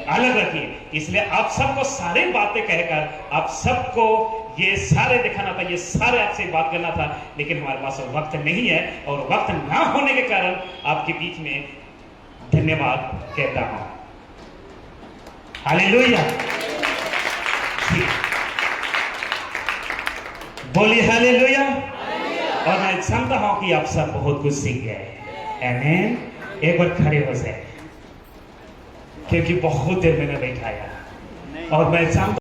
अलग रखिए। इसलिए आप सबको सारे बातें कहकर आप सबको ये सारे दिखाना था, ये सारे आपसे बात करना था, लेकिन हमारे पास वक्त नहीं है और वक्त ना होने के कारण आपके बीच में धन्यवाद कहता हूं। हालेलुया, बोलिए हालेलुया। और मैं जानता हूं कि आप सब बहुत कुछ सीख गए। आमीन। एक बार खड़े हो जाए, क्योंकि बहुत देर मैंने बैठाया और मैं जानता